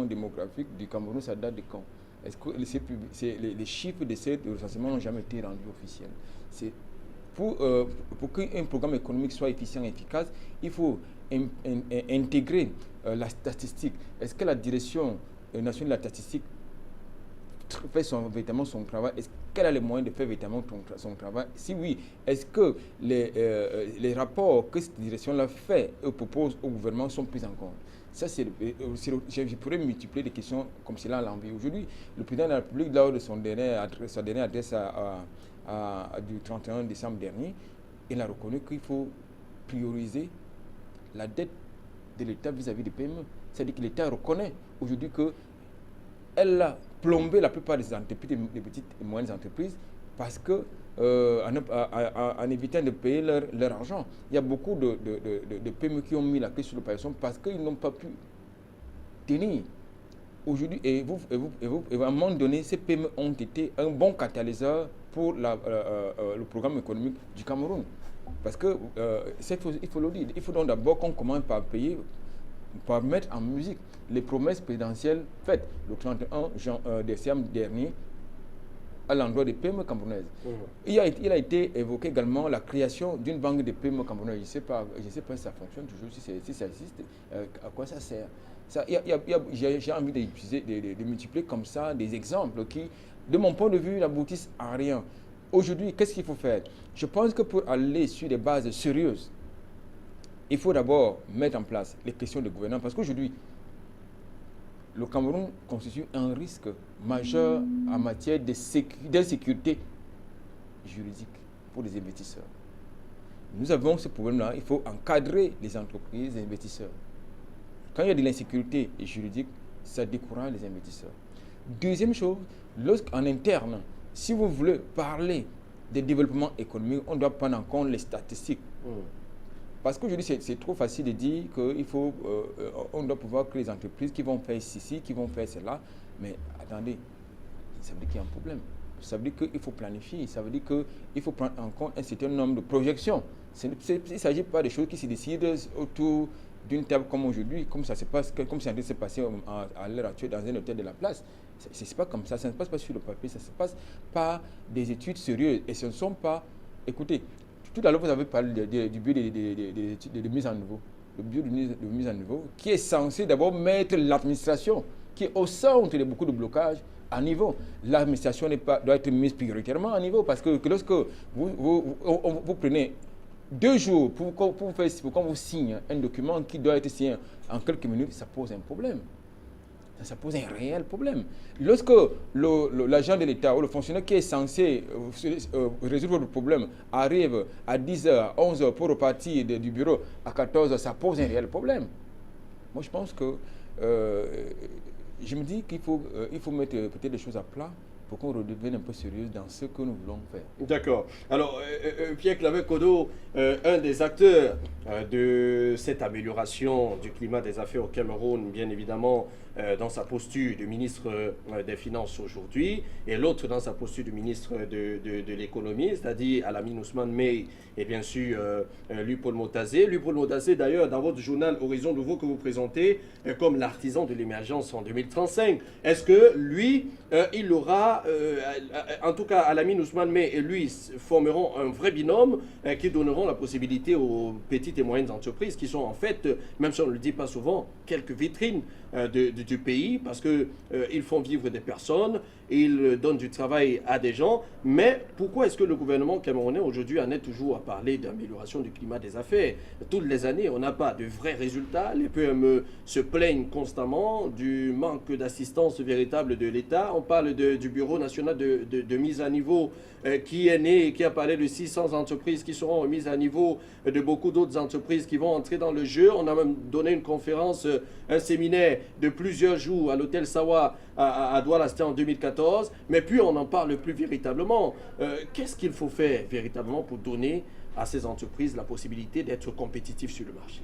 démographique du Cameroun, ça date de quand? Est-ce que les chiffres de ce recensement n'ont jamais été rendus officiels? C'est pour qu'un programme économique soit efficient et efficace, il faut intégrer la statistique. Est-ce que la direction nationale de la statistique fait véritablement son travail? Est-ce qu'elle a les moyens de faire véritablement son travail? Si oui, est-ce que les rapports que cette direction-là fait et propose au gouvernement sont pris en compte? Ça, je pourrais multiplier des questions comme cela à l'envie. Aujourd'hui, le président de la République, lors de sa dernière adresse du 31 décembre dernier, il a reconnu qu'il faut prioriser la dette de l'État vis-à-vis des PME. C'est-à-dire que l'État reconnaît aujourd'hui qu'elle a plombé la plupart des entreprises, des petites et moyennes entreprises, parce que en évitant de payer leur argent. Il y a beaucoup de PME qui ont mis la clé sur l'opération parce qu'ils n'ont pas pu tenir. Aujourd'hui, et à un moment donné, ces PME ont été un bon catalyseur pour le programme économique du Cameroun. Parce que, il faut le dire, il faut donc d'abord qu'on commence par payer, par mettre en musique les promesses présidentielles faites le 31 décembre dernier à l'endroit des PME camerounaises. Il a été évoqué également la création d'une banque de PME camerounaises. Je ne sais pas si ça fonctionne toujours, si ça existe, à quoi ça sert. J'ai envie de multiplier comme ça des exemples qui, de mon point de vue, n'aboutissent à rien. Aujourd'hui, qu'est-ce qu'il faut faire? Je pense que pour aller sur des bases sérieuses, il faut d'abord mettre en place les questions de gouvernance. Parce qu'aujourd'hui, le Cameroun constitue un risque majeur en matière d'insécurité juridique pour les investisseurs. Nous avons ce problème-là. Il faut encadrer les entreprises, les investisseurs. Quand il y a de l'insécurité juridique, ça décourage les investisseurs. Deuxième chose, lorsqu'en interne, si vous voulez parler de développement économique, on doit prendre en compte les statistiques. Parce qu'aujourd'hui, c'est trop facile de dire qu'on doit pouvoir créer des entreprises qui vont faire ceci, qui vont faire cela. Mais attendez, ça veut dire qu'il y a un problème. Ça veut dire qu'il faut planifier. Ça veut dire qu'il faut prendre en compte un certain nombre de projections. Il ne s'agit pas de choses qui se décident autour d'une table comme aujourd'hui, comme ça se passe, comme ça s'est passé à l'heure actuelle dans un hôtel de la place. Ce n'est pas comme ça. Ça ne se passe pas sur le papier. Ça se passe par des études sérieuses. Et ce ne sont pas... Écoutez, tout à l'heure, vous avez parlé du bureau de mise en niveau. Le bureau de mise en niveau qui est censé d'abord mettre l'administration, qui est au centre de beaucoup de blocages, à niveau. L'administration doit être mise prioritairement à niveau parce que lorsque vous prenez 2 jours pour qu'on vous signe un document qui doit être signé en quelques minutes, ça pose un problème. Ça pose un réel problème. Lorsque l'agent de l'État ou le fonctionnaire qui est censé résoudre le problème arrive à 10h, 11h pour repartir du bureau à 14h, ça pose un réel problème. Moi, je pense que je me dis qu'il faut mettre peut-être des choses à plat pour qu'on redevienne un peu sérieux dans ce que nous voulons faire. D'accord. Alors, Pierre Claver Kodo, un des acteurs de cette amélioration du climat des affaires au Cameroun, bien évidemment, dans sa posture de ministre des Finances aujourd'hui, et l'autre dans sa posture de ministre de l'économie, c'est-à-dire Alamine Ousmane Mey et bien sûr Lupaul Motazé. Lupaul Motazé, d'ailleurs, dans votre journal Horizon Nouveau que vous présentez comme l'artisan de l'émergence en 2035, est-ce que lui, il aura, en tout cas Alamine Ousmane Mey et lui formeront un vrai binôme qui donneront la possibilité aux petites et moyennes entreprises qui sont en fait, même si on ne le dit pas souvent, quelques vitrines du pays parce qu'ils font vivre des personnes il donne du travail à des gens. Mais pourquoi est-ce que le gouvernement camerounais aujourd'hui en est toujours à parler d'amélioration du climat des affaires? Toutes les années, on n'a pas de vrais résultats. Les PME se plaignent constamment du manque d'assistance véritable de l'État. On parle du Bureau national de mise à niveau qui est né et qui a parlé de 600 entreprises qui seront remises à niveau, de beaucoup d'autres entreprises qui vont entrer dans le jeu. On a même donné une conférence, un séminaire de plusieurs jours à l'hôtel Sawa à Douala, c'était en 2014. Mais puis on n'en parle plus véritablement. Qu'est-ce qu'il faut faire véritablement pour donner à ces entreprises la possibilité d'être compétitifs sur le marché?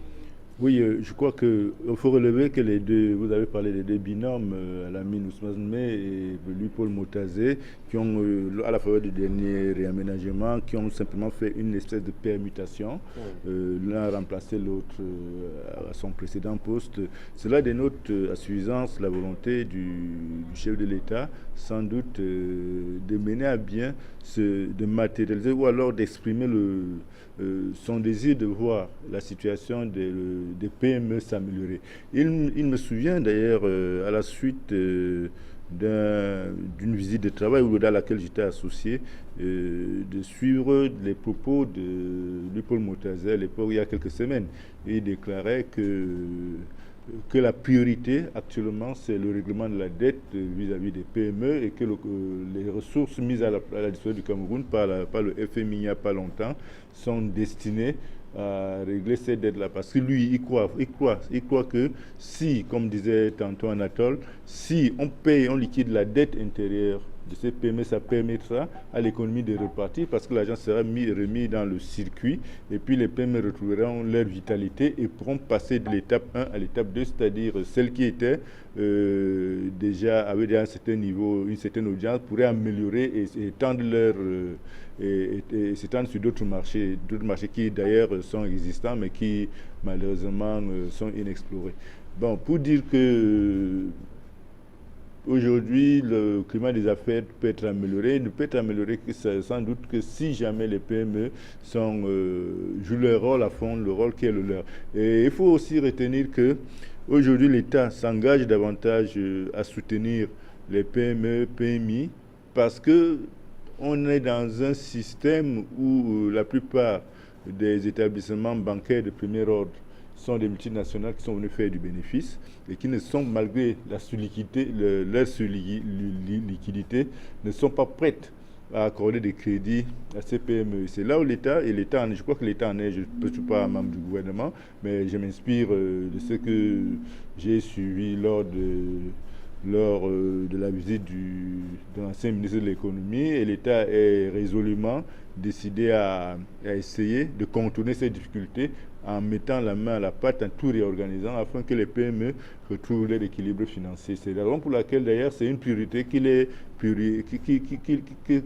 Oui, je crois qu'il faut relever que les deux, vous avez parlé des deux binômes, Alamine Ousmane et Louis-Paul Motazé, qui ont, à la faveur du dernier réaménagement, qui ont simplement fait une espèce de permutation. L'un a remplacé l'autre à son précédent poste. Cela dénote à suffisance la volonté du chef de l'État, sans doute, de mener à bien, de matérialiser ou alors d'exprimer son désir de voir la situation des PME s'améliorer. Il me souvient d'ailleurs, à la suite d'une visite de travail à laquelle j'étais associé, de suivre les propos de Louis-Paul Motazé à l'époque, il y a quelques semaines. Il déclarait que la priorité actuellement, c'est le règlement de la dette vis-à-vis des PME et que les ressources mises à la disposition du Cameroun par le FMI il n'y a pas longtemps sont destinées à régler ces dettes-là. Parce que lui, il croit que si, comme disait tantôt Anatole, si on liquide la dette intérieure de ces PME, ça permettra à l'économie de repartir parce que l'argent sera remis dans le circuit et puis les PME retrouveront leur vitalité et pourront passer de l'étape 1 à l'étape 2, c'est-à-dire celle qui était déjà avec un certain niveau, une certaine audience, pourrait améliorer et étendre et s'étendre sur d'autres marchés qui d'ailleurs sont existants mais qui malheureusement sont inexplorés. Bon, pour dire que aujourd'hui, le climat des affaires peut être amélioré. Il ne peut être amélioré que sans doute que si jamais les PME jouent leur rôle à fond, le rôle qui est le leur. Et il faut aussi retenir que aujourd'hui, l'État s'engage davantage à soutenir les PME, PMI, parce que on est dans un système où la plupart des établissements bancaires de premier ordre sont des multinationales qui sont venues faire du bénéfice et qui ne sont, malgré leur surliquidité, ne sont pas prêtes à accorder des crédits à ces PME. C'est là où l'État, je crois que l'État en est, je ne suis pas membre du gouvernement, mais je m'inspire de ce que j'ai suivi lors de la visite de l'ancien ministre de l'économie, et l'État est résolument décidé à essayer de contourner ces difficultés en mettant la main à la pâte, en tout réorganisant afin que les PME retrouvent leur équilibre financier. C'est la raison pour laquelle d'ailleurs c'est une priorité que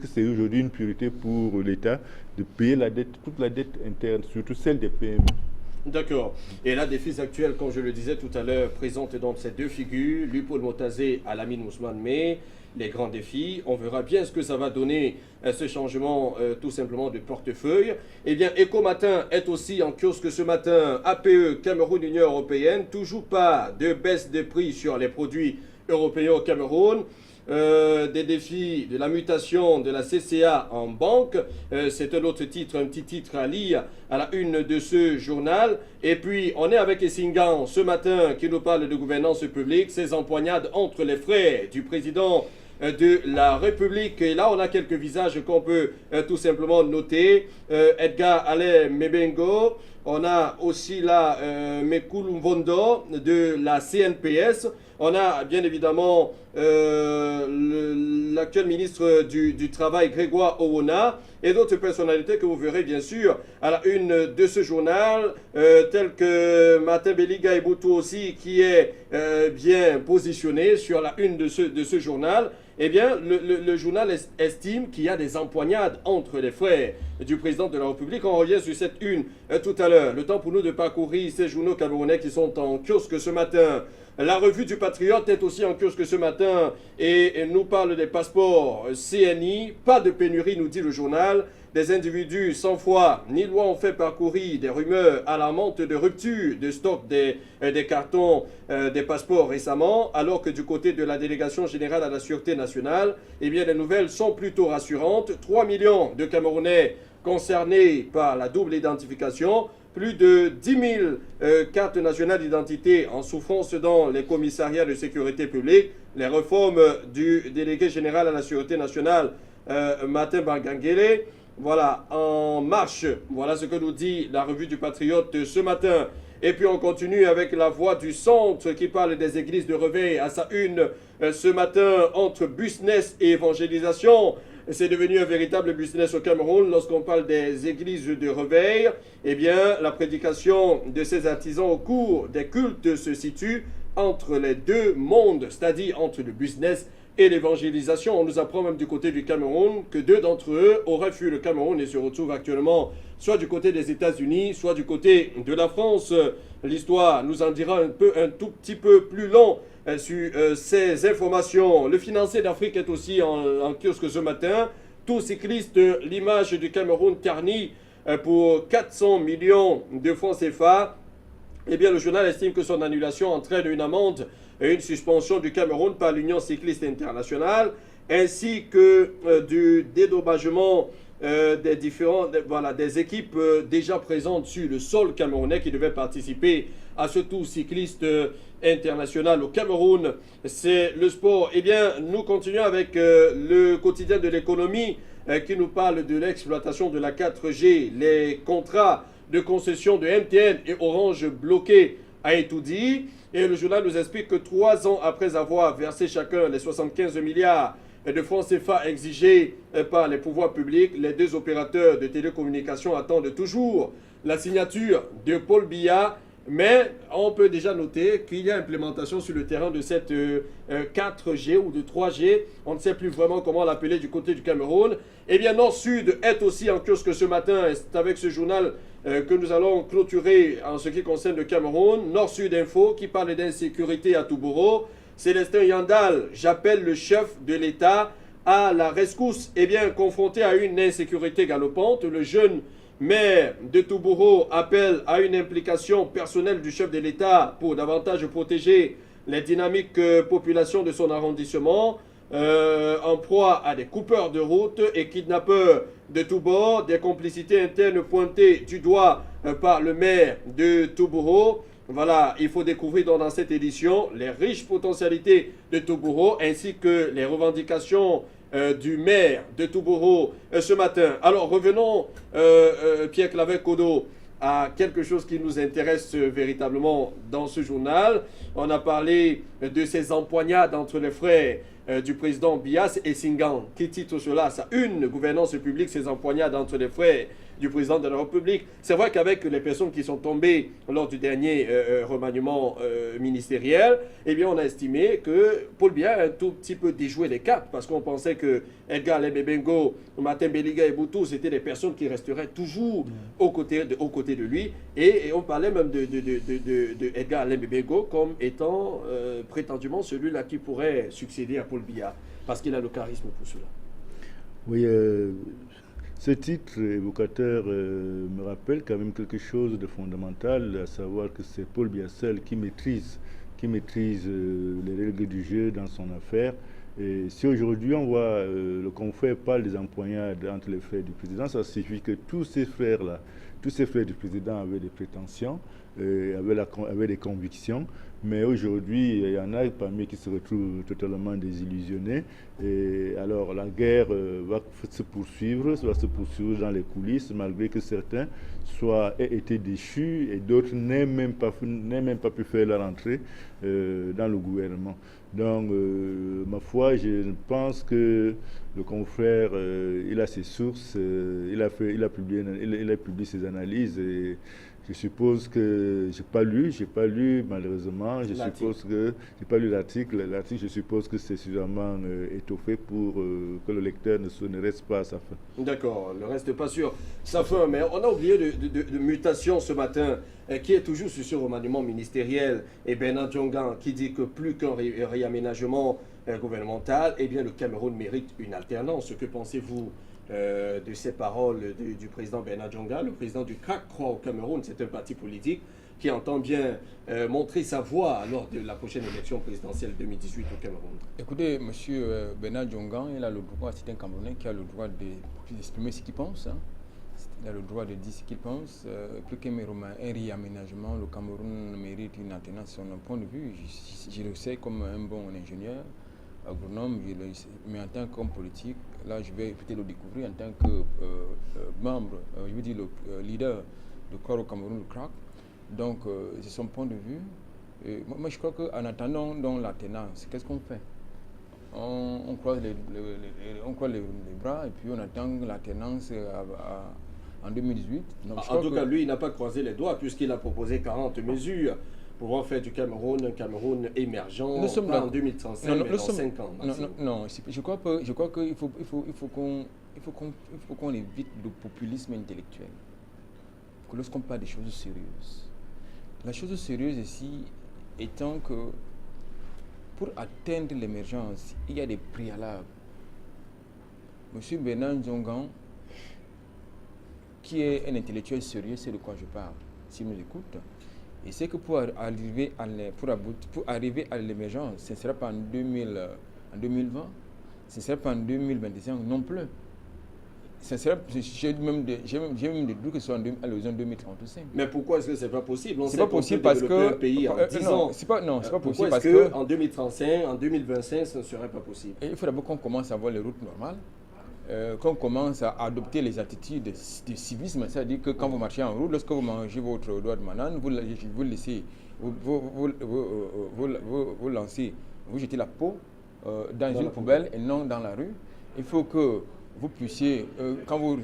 c'est aujourd'hui une priorité pour l'État de payer toute la dette interne, surtout celle des PME. D'accord. Et là, défis actuels, comme je le disais tout à l'heure, présentent donc ces deux figures, Louis-Paul Motazé, Alamine Ousmane, mais les grands défis. On verra bien ce que ça va donner, ce changement tout simplement de portefeuille. Eh bien, Ecomatin est aussi en kiosque ce matin. APE, Cameroun, Union européenne. Toujours pas de baisse de prix sur les produits européens au Cameroun. Des défis de la mutation de la CCA en banque. C'est un autre titre, un petit titre à lire à la une de ce journal. Et puis, on est avec Essingan ce matin qui nous parle de gouvernance publique, ces empoignades entre les frères du président de la République. Et là, on a quelques visages qu'on peut tout simplement noter. Edgar Alain Mebengo. On a aussi là Mekulu Mvondo de la CNPS. On a bien évidemment l'actuel ministre du Travail, Grégoire Owona, et d'autres personnalités que vous verrez bien sûr à la une de ce journal, tels que Martin Beliga Eboutou aussi, qui est bien positionné sur la une de ce journal. Eh bien, le journal estime qu'il y a des empoignades entre les frères du président de la République. On revient sur cette une tout à l'heure. Le temps pour nous de parcourir ces journaux camerounais qui sont en kiosque ce matin. La revue du Patriote est aussi en kiosque ce matin et nous parle des passeports CNI. Pas de pénurie, nous dit le journal. Des individus sans foi ni loi ont fait parcourir des rumeurs alarmantes de rupture de stock des cartons des passeports récemment, alors que du côté de la délégation générale à la Sûreté nationale, eh bien, les nouvelles sont plutôt rassurantes. 3 millions de Camerounais concernés par la double identification, plus de 10 000 cartes nationales d'identité en souffrance dans les commissariats de sécurité publique. Les réformes du délégué général à la Sûreté nationale, Martin Bangangele, voilà, en marche. Voilà ce que nous dit la revue du Patriote ce matin. Et puis on continue avec la voix du centre qui parle des églises de réveil à sa une ce matin entre business et évangélisation. C'est devenu un véritable business au Cameroun lorsqu'on parle des églises de réveil. Eh bien, la prédication de ces artisans au cours des cultes se situe entre les deux mondes, c'est-à-dire entre le business et l'évangélisation. On nous apprend même du côté du Cameroun que 2 d'entre eux auraient fui le Cameroun et se retrouvent actuellement soit du côté des États-Unis, soit du côté de la France. L'histoire nous en dira un tout petit peu plus long sur ces informations. Le financier d'Afrique est aussi en kiosque ce matin. Tout cycliste, l'image du Cameroun ternie pour 400 millions de francs CFA. Eh bien, le journal estime que son annulation entraîne une amende et une suspension du Cameroun par l'Union cycliste internationale, ainsi que du dédommagement des équipes déjà présentes sur le sol camerounais qui devaient participer à ce tour cycliste international au Cameroun. C'est le sport. Eh bien, nous continuons avec le quotidien de l'économie qui nous parle de l'exploitation de la 4G, les contrats de concession de MTN et Orange bloqués a été dit. Et le journal nous explique que 3 ans après avoir versé chacun les 75 milliards de francs CFA exigés par les pouvoirs publics, les 2 opérateurs de télécommunications attendent toujours la signature de Paul Biya. Mais on peut déjà noter qu'il y a implémentation sur le terrain de cette 4G ou de 3G. On ne sait plus vraiment comment l'appeler du côté du Cameroun. Eh bien, Nord-Sud est aussi en kiosque ce matin. C'est avec ce journal que nous allons clôturer en ce qui concerne le Cameroun. Nord-Sud Info qui parle d'insécurité à Touboro. Célestin Yandal, j'appelle le chef de l'État à la rescousse. Eh bien, confronté à une insécurité galopante, le jeune maire de Touboro appelle à une implication personnelle du chef de l'État pour davantage protéger les dynamiques populations de son arrondissement, en proie à des coupeurs de route et kidnappeurs de tous bords, des complicités internes pointées du doigt par le maire de Touboro. Voilà, il faut découvrir dans cette édition les riches potentialités de Touboro ainsi que les revendications du maire de Touboro ce matin. Alors revenons, Pierre Claver-Kodo, à quelque chose qui nous intéresse véritablement dans ce journal. On a parlé de ces empoignades entre les frères du président Biya et Singan, qui titre cela, sa une gouvernance publique, ces empoignades entre les frères du président de la République. C'est vrai qu'avec les personnes qui sont tombées lors du dernier remaniement ministériel, eh bien on a estimé que Paul Biya a un tout petit peu déjoué les cartes parce qu'on pensait que Edgar Lembe-Bengo, Martin Beliga et Boutou, c'était des personnes qui resteraient toujours aux côtés de lui. Et on parlait même de Edgar Lembe-Bengo comme étant prétendument celui-là qui pourrait succéder à Paul Biya parce qu'il a le charisme pour cela. Oui, ce titre évocateur me rappelle quand même quelque chose de fondamental, à savoir que c'est Paul Biya seul qui maîtrise les règles du jeu dans son affaire. Et si aujourd'hui on voit le confrère parle des empoignades entre les frères du président, ça signifie que tous ces frères du président avaient des prétentions, avaient des convictions, mais aujourd'hui il y en a parmi eux qui se retrouvent totalement désillusionnés. Et alors la guerre va se poursuivre dans les coulisses, malgré que certains aient été déchus et d'autres n'aient même pas pu faire leur entrée dans le gouvernement. Donc, ma foi, je pense que le confrère, il a ses sources, il a publié ses analyses et je suppose que j'ai pas lu malheureusement, suffisamment. Je suppose que, je n'ai pas lu l'article, je suppose que c'est suffisamment étoffé pour que le lecteur ne reste pas à sa fin. D'accord, ne reste pas sur sa fin, mais on a oublié de mutation ce matin, qui est toujours sur ce remaniement ministériel, et Bernard Diongan qui dit que plus qu'un réaménagement gouvernemental, eh bien le Cameroun mérite une alternance. Que pensez-vous de ces paroles du président Bernard Diongan, le président du CAC croit au Cameroun, c'est un parti politique qui entend bien montrer sa voix lors de la prochaine élection présidentielle 2018 au Cameroun. Écoutez, M. Bernard Diongan, il a le droit, c'est un Camerounais qui a le droit d'exprimer ce qu'il pense. Hein. Il a le droit de dire ce qu'il pense. Plus qu'un réaménagement, le Cameroun mérite une alternance sur un point de vue. Je le sais comme un bon ingénieur, agronome, mais en tant qu'homme politique, là je vais peut-être le découvrir en tant que membre, je veux dire le leader de corps au Cameroun, le CRAC. Donc c'est son point de vue. Moi je crois qu'en attendant l'alternance, qu'est-ce qu'on fait? On croise les bras et puis on attend l'alternance en 2018. Donc, en tout cas, lui, il n'a pas croisé les doigts puisqu'il a proposé 40 mesures pour faire du Cameroun un Cameroun émergent, pas en 2035, mais dans 5 ans. Non, je crois qu'il faut qu'on évite le populisme intellectuel. Que lorsqu'on parle des choses sérieuses. La chose sérieuse ici étant que pour atteindre l'émergence, il y a des préalables. Monsieur Bernard Diongan, qui est un intellectuel sérieux, c'est de quoi je parle, s'il nous écoute, et c'est que pour arriver à l'émergence, ce ne sera pas en 2020, ce ne sera pas en 2025 non plus. J'ai même des doutes que ce soit à l'horizon 2035. Mais pourquoi est-ce que ce n'est pas possible? C'est pas possible parce que... un pays en 10 ans. C'est pas possible parce que... Pourquoi en 2035, en 2025, ce ne serait pas possible? Il faut d'abord qu'on commence à avoir les routes normales, qu'on commence à adopter les attitudes de civisme, c'est-à-dire que quand vous marchez en route, lorsque vous mangez votre doigt de banane, vous laissez, vous lancez, vous jetez la peau dans une poubelle et non dans la rue. Il faut que vous puissiez, quand vous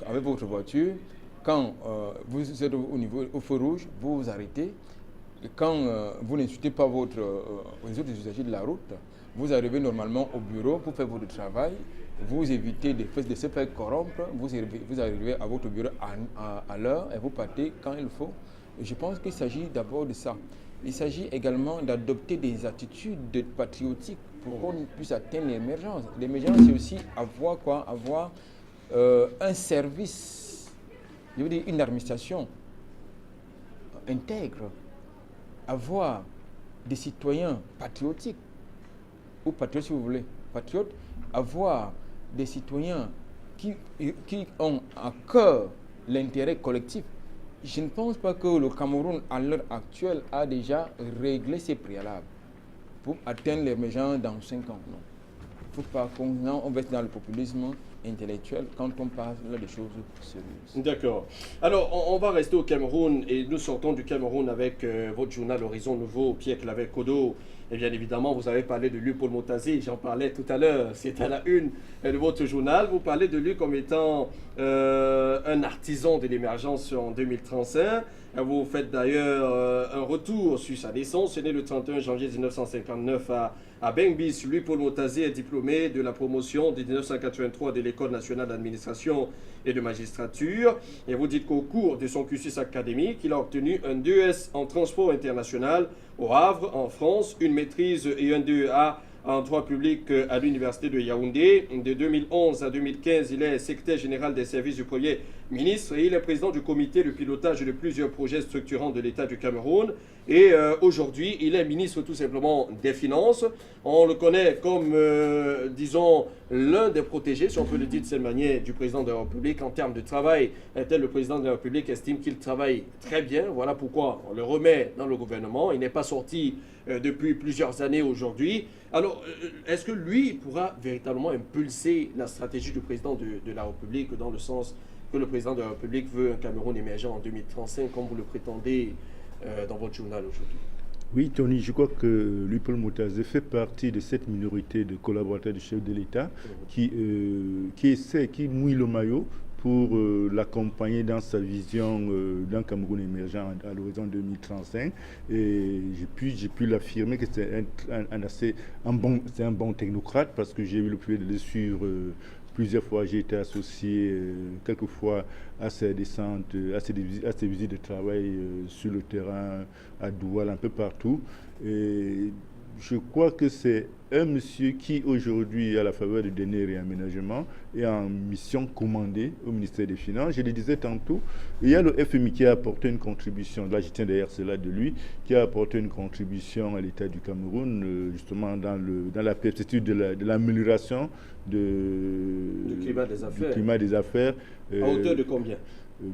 avec votre voiture, quand vous êtes au feu rouge, vous vous arrêtez. Et quand vous n'insultez pas les autres usagers de la route, vous arrivez normalement au bureau pour faire votre travail, vous évitez de se faire corrompre, vous arrivez à votre bureau à l'heure et vous partez quand il faut. Et je pense qu'il s'agit d'abord de ça. Il s'agit également d'adopter des attitudes patriotiques pour qu'on puisse atteindre l'émergence. L'émergence, c'est aussi avoir quoi? Avoir un service, je veux dire une administration intègre, avoir des citoyens patriotiques, ou patriotes si vous voulez, patriotes, avoir des citoyens qui ont à cœur l'intérêt collectif. Je ne pense pas que le Cameroun, à l'heure actuelle, a déjà réglé ses préalables pour atteindre l'émergence dans 5 ans. Non. Il ne faut pas qu'on reste dans le populisme intellectuel quand on parle des choses sérieuses. D'accord. Alors, on va rester au Cameroun et nous sortons du Cameroun avec votre journal Horizon Nouveau, Pierre Claver Kodo. Et bien évidemment, vous avez parlé de lui, Paul Motazi, j'en parlais tout à l'heure, c'est à la une de votre journal. Vous parlez de lui comme étant un artisan de l'émergence en 2035. Vous faites d'ailleurs un retour sur sa naissance. Il est né le 31 janvier 1959 à Bengbis. Lui, Paul Motazi, est diplômé de la promotion de 1983 de l'École nationale d'administration et de magistrature. Et vous dites qu'au cours de son cursus académique, il a obtenu un 2S en transport international au Havre, en France, une maîtrise et un 2A en droit public à l'université de Yaoundé. De 2011 à 2015, il est secrétaire général des services du Premier ministre et il est président du comité de pilotage de plusieurs projets structurants de l'État du Cameroun. Et aujourd'hui, il est ministre tout simplement des Finances. On le connaît comme, disons, l'un des protégés, si on peut le dire de cette manière, du président de la République en termes de travail. Le président de la République estime qu'il travaille très bien. Voilà pourquoi on le remet dans le gouvernement. Il n'est pas sorti depuis plusieurs années aujourd'hui. Alors, est-ce que lui pourra véritablement impulser la stratégie du président de la République dans le sens que le président de la République veut un Cameroun émergent en 2035, comme vous le prétendez dans votre journal aujourd'hui? Oui, Tony, je crois que lui, Paul Motazi, fait partie de cette minorité de collaborateurs du chef de l'État qui essaie, qui mouille le maillot pour l'accompagner dans sa vision d'un Cameroun émergent à l'horizon 2035. Et j'ai pu l'affirmer que c'est un bon technocrate, parce que j'ai eu le plaisir de le suivre plusieurs fois. J'ai été associé quelquefois à ses descentes, à ses visites de travail sur le terrain, à Douala, un peu partout. Et je crois que c'est un monsieur qui, aujourd'hui, à la faveur du dernier réaménagement, est en mission commandée au ministère des Finances. Je le disais tantôt, il y a le FMI qui a apporté une contribution, là je tiens d'ailleurs cela de lui, qui a apporté une contribution à l'État du Cameroun, justement dans la perspective de l'amélioration du climat des affaires. À hauteur de combien?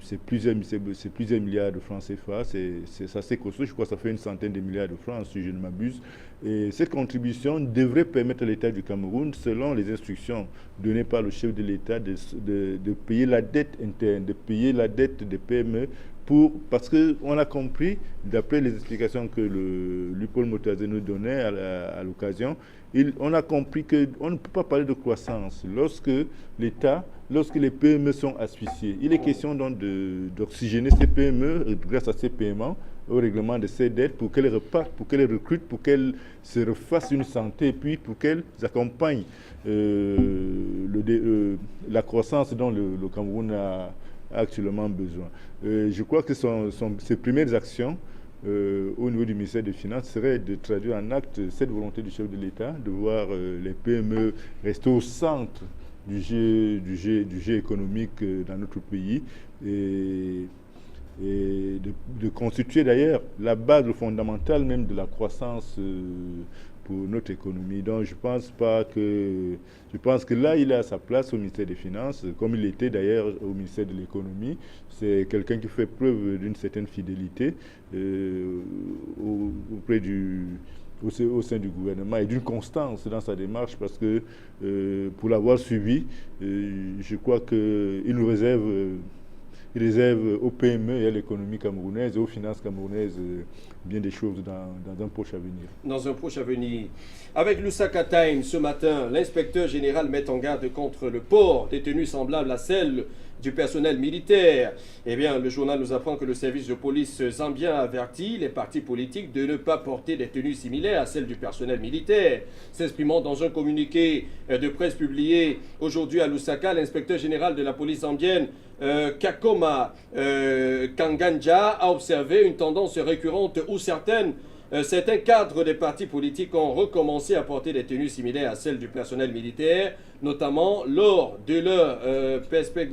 C'est plusieurs milliards de francs CFA, c'est assez costaud, je crois que ça fait une centaine de milliards de francs si je ne m'abuse. Et cette contribution devrait permettre à l'État du Cameroun, selon les instructions données par le chef de l'État, de payer la dette interne, de payer la dette des PME, parce qu'on a compris, d'après les explications que Paul Motazé nous donnait à l'occasion, on a compris qu'on ne peut pas parler de croissance lorsque les PME sont asphyxiées. Il est question donc d'oxygéner ces PME grâce à ces paiements au règlement de ces dettes pour qu'elles repartent, pour qu'elles recrutent, pour qu'elles se refassent une santé et puis pour qu'elles accompagnent la croissance dont le Cameroun a actuellement besoin. Je crois que ses premières actions au niveau du ministère des Finances serait de traduire en acte cette volonté du chef de l'État de voir les PME rester au centre du jeu économique dans notre pays et de constituer d'ailleurs la base fondamentale même de la croissance pour notre économie. Donc je pense que là il a sa place au ministère des Finances, comme il était d'ailleurs au ministère de l'Économie. C'est quelqu'un qui fait preuve d'une certaine fidélité au sein du gouvernement et d'une constance dans sa démarche, parce que pour l'avoir suivi, je crois qu'il nous réserve aux PME et à l'économie camerounaise et aux finances camerounaises bien des choses dans un proche avenir. Dans un proche avenir. Avec Lusaka Time ce matin, l'inspecteur général met en garde contre le port des tenues semblables à celles du personnel militaire. Eh bien, le journal nous apprend que le service de police zambien avertit les partis politiques de ne pas porter des tenues similaires à celles du personnel militaire. S'exprimant dans un communiqué de presse publié aujourd'hui à Lusaka, l'inspecteur général de la police zambienne, Kakoma Kanganja, a observé une tendance récurrente où certains cadres des partis politiques ont recommencé à porter des tenues similaires à celles du personnel militaire, notamment lors de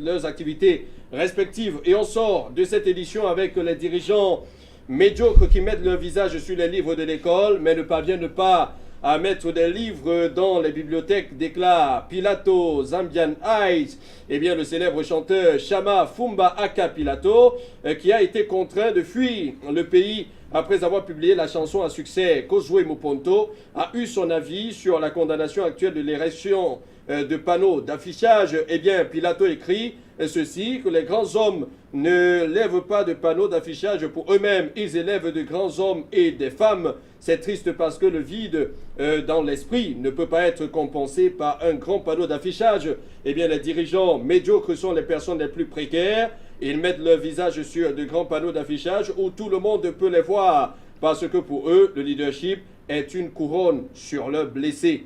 leurs activités respectives. Et on sort de cette édition avec les dirigeants médiocres qui mettent leur visage sur les livres de l'école, mais ne parviennent pas à mettre des livres dans les bibliothèques, déclare Pilato Zambian Eyes. Eh bien, le célèbre chanteur Shama Fumba Aka Pilato, qui a été contraint de fuir le pays après avoir publié la chanson à succès Kozwe Moponto, a eu son avis sur la condamnation actuelle de l'érection de panneaux d'affichage. Eh bien, Pilato écrit ceci, que les grands hommes ne lèvent pas de panneaux d'affichage pour eux-mêmes, ils élèvent de grands hommes et des femmes. C'est triste parce que le vide dans l'esprit ne peut pas être compensé par un grand panneau d'affichage. Eh bien, les dirigeants médiocres sont les personnes les plus précaires. Ils mettent leur visage sur de grands panneaux d'affichage où tout le monde peut les voir, parce que pour eux, le leadership est une couronne sur leurs blessés.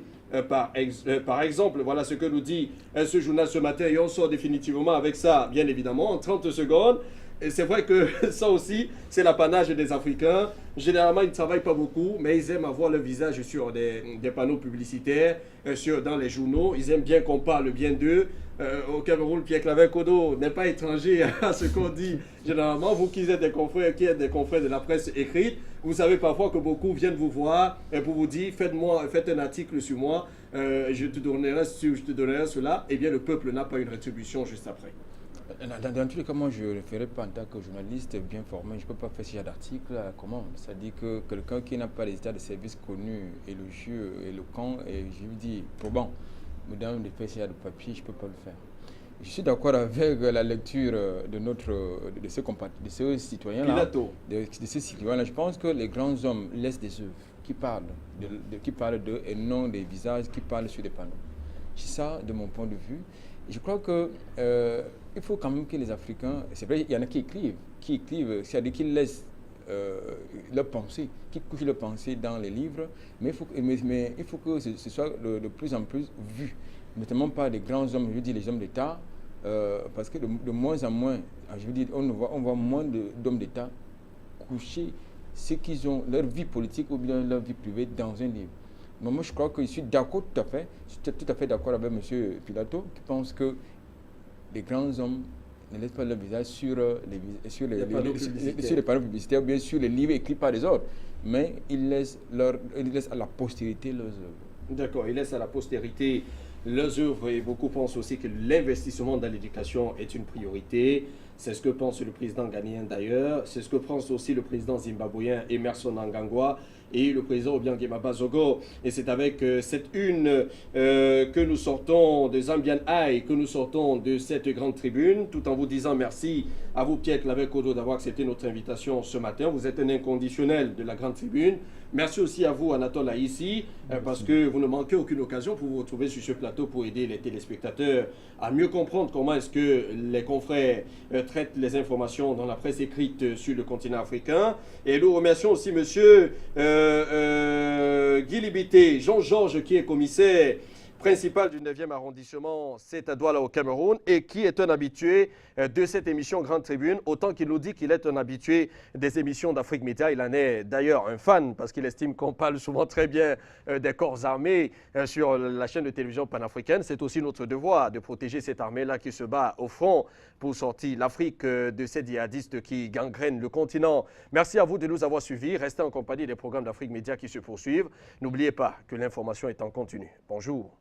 Par exemple, voilà ce que nous dit ce journal ce matin, et on sort définitivement avec ça, bien évidemment, en 30 secondes. Et c'est vrai que ça aussi, c'est l'apanage des Africains. Généralement, ils ne travaillent pas beaucoup, mais ils aiment avoir le visage sur des panneaux publicitaires, dans les journaux. Ils aiment bien qu'on parle bien d'eux. Au Cameroun, Pierre Claver Kodo n'est pas étranger à ce qu'on dit. Généralement, vous qui êtes des confrères de la presse écrite, vous savez parfois que beaucoup viennent vous voir pour vous dire faites un article sur moi, je te donnerai cela. Eh bien, le peuple n'a pas une rétribution juste après. Dans tous les cas, moi, je ne ferai pas en tant que journaliste bien formé. Je ne peux pas faire ce genre d'article. Comment? C'est-à-dire que quelqu'un qui n'a pas les états de service connus, élogieux, éloquent, et je lui dis, probant, me donne de faire ce genre de papier, je ne peux pas le faire. Je suis d'accord avec la lecture de ces citoyens-là. De ces citoyens-là. Je pense que les grands hommes laissent des œuvres qui parlent d'eux et non des visages qui parlent sur des panneaux. C'est ça, de mon point de vue. Je crois que il faut quand même que les Africains, c'est vrai, il y en a qui écrivent, c'est-à-dire qu'ils laissent leur pensée, qui couchent leur pensée dans les livres, mais il faut que ce soit de plus en plus vu, notamment par des grands hommes, je veux dire les hommes d'État, parce que de moins en moins, je veux dire, on voit moins d'hommes d'État coucher ce qu'ils ont, leur vie politique ou bien leur vie privée dans un livre. Mais moi, je crois que je suis d'accord tout à fait, je suis tout à fait d'accord avec M. Pilato, qui pense que les grands hommes ne laissent pas leur visage sur les panneaux publicitaires ou bien sur les livres écrits par les autres, mais ils laissent à la postérité leurs œuvres. D'accord, ils laissent à la postérité leurs œuvres et beaucoup pensent aussi que l'investissement dans l'éducation est une priorité. C'est ce que pense le président ghanéen d'ailleurs, c'est ce que pense aussi le président zimbabwéen Emerson Mnangagwa et le président Obiangema Bazogo. Et c'est avec cette une que nous sortons de Zambian Eye, que nous sortons de cette grande tribune, tout en vous disant merci à vous Pierre Claver-Kodo d'avoir accepté notre invitation ce matin. Vous êtes un inconditionnel de la grande tribune. Merci aussi à vous Anatole Aïssi, parce que vous ne manquez aucune occasion pour vous retrouver sur ce plateau pour aider les téléspectateurs à mieux comprendre comment est-ce que les confrères traitent les informations dans la presse écrite sur le continent africain. Et nous remercions aussi monsieur Guy Libité, Jean-Georges, qui est commissaire principal du 9e arrondissement, c'est à Douala au Cameroun, et qui est un habitué de cette émission Grande Tribune, autant qu'il nous dit qu'il est un habitué des émissions d'Afrique Média. Il en est d'ailleurs un fan, parce qu'il estime qu'on parle souvent très bien des corps armés sur la chaîne de télévision panafricaine. C'est aussi notre devoir de protéger cette armée-là qui se bat au front pour sortir l'Afrique de ces djihadistes qui gangrènent le continent. Merci à vous de nous avoir suivis. Restez en compagnie des programmes d'Afrique Média qui se poursuivent. N'oubliez pas que l'information est en continu. Bonjour.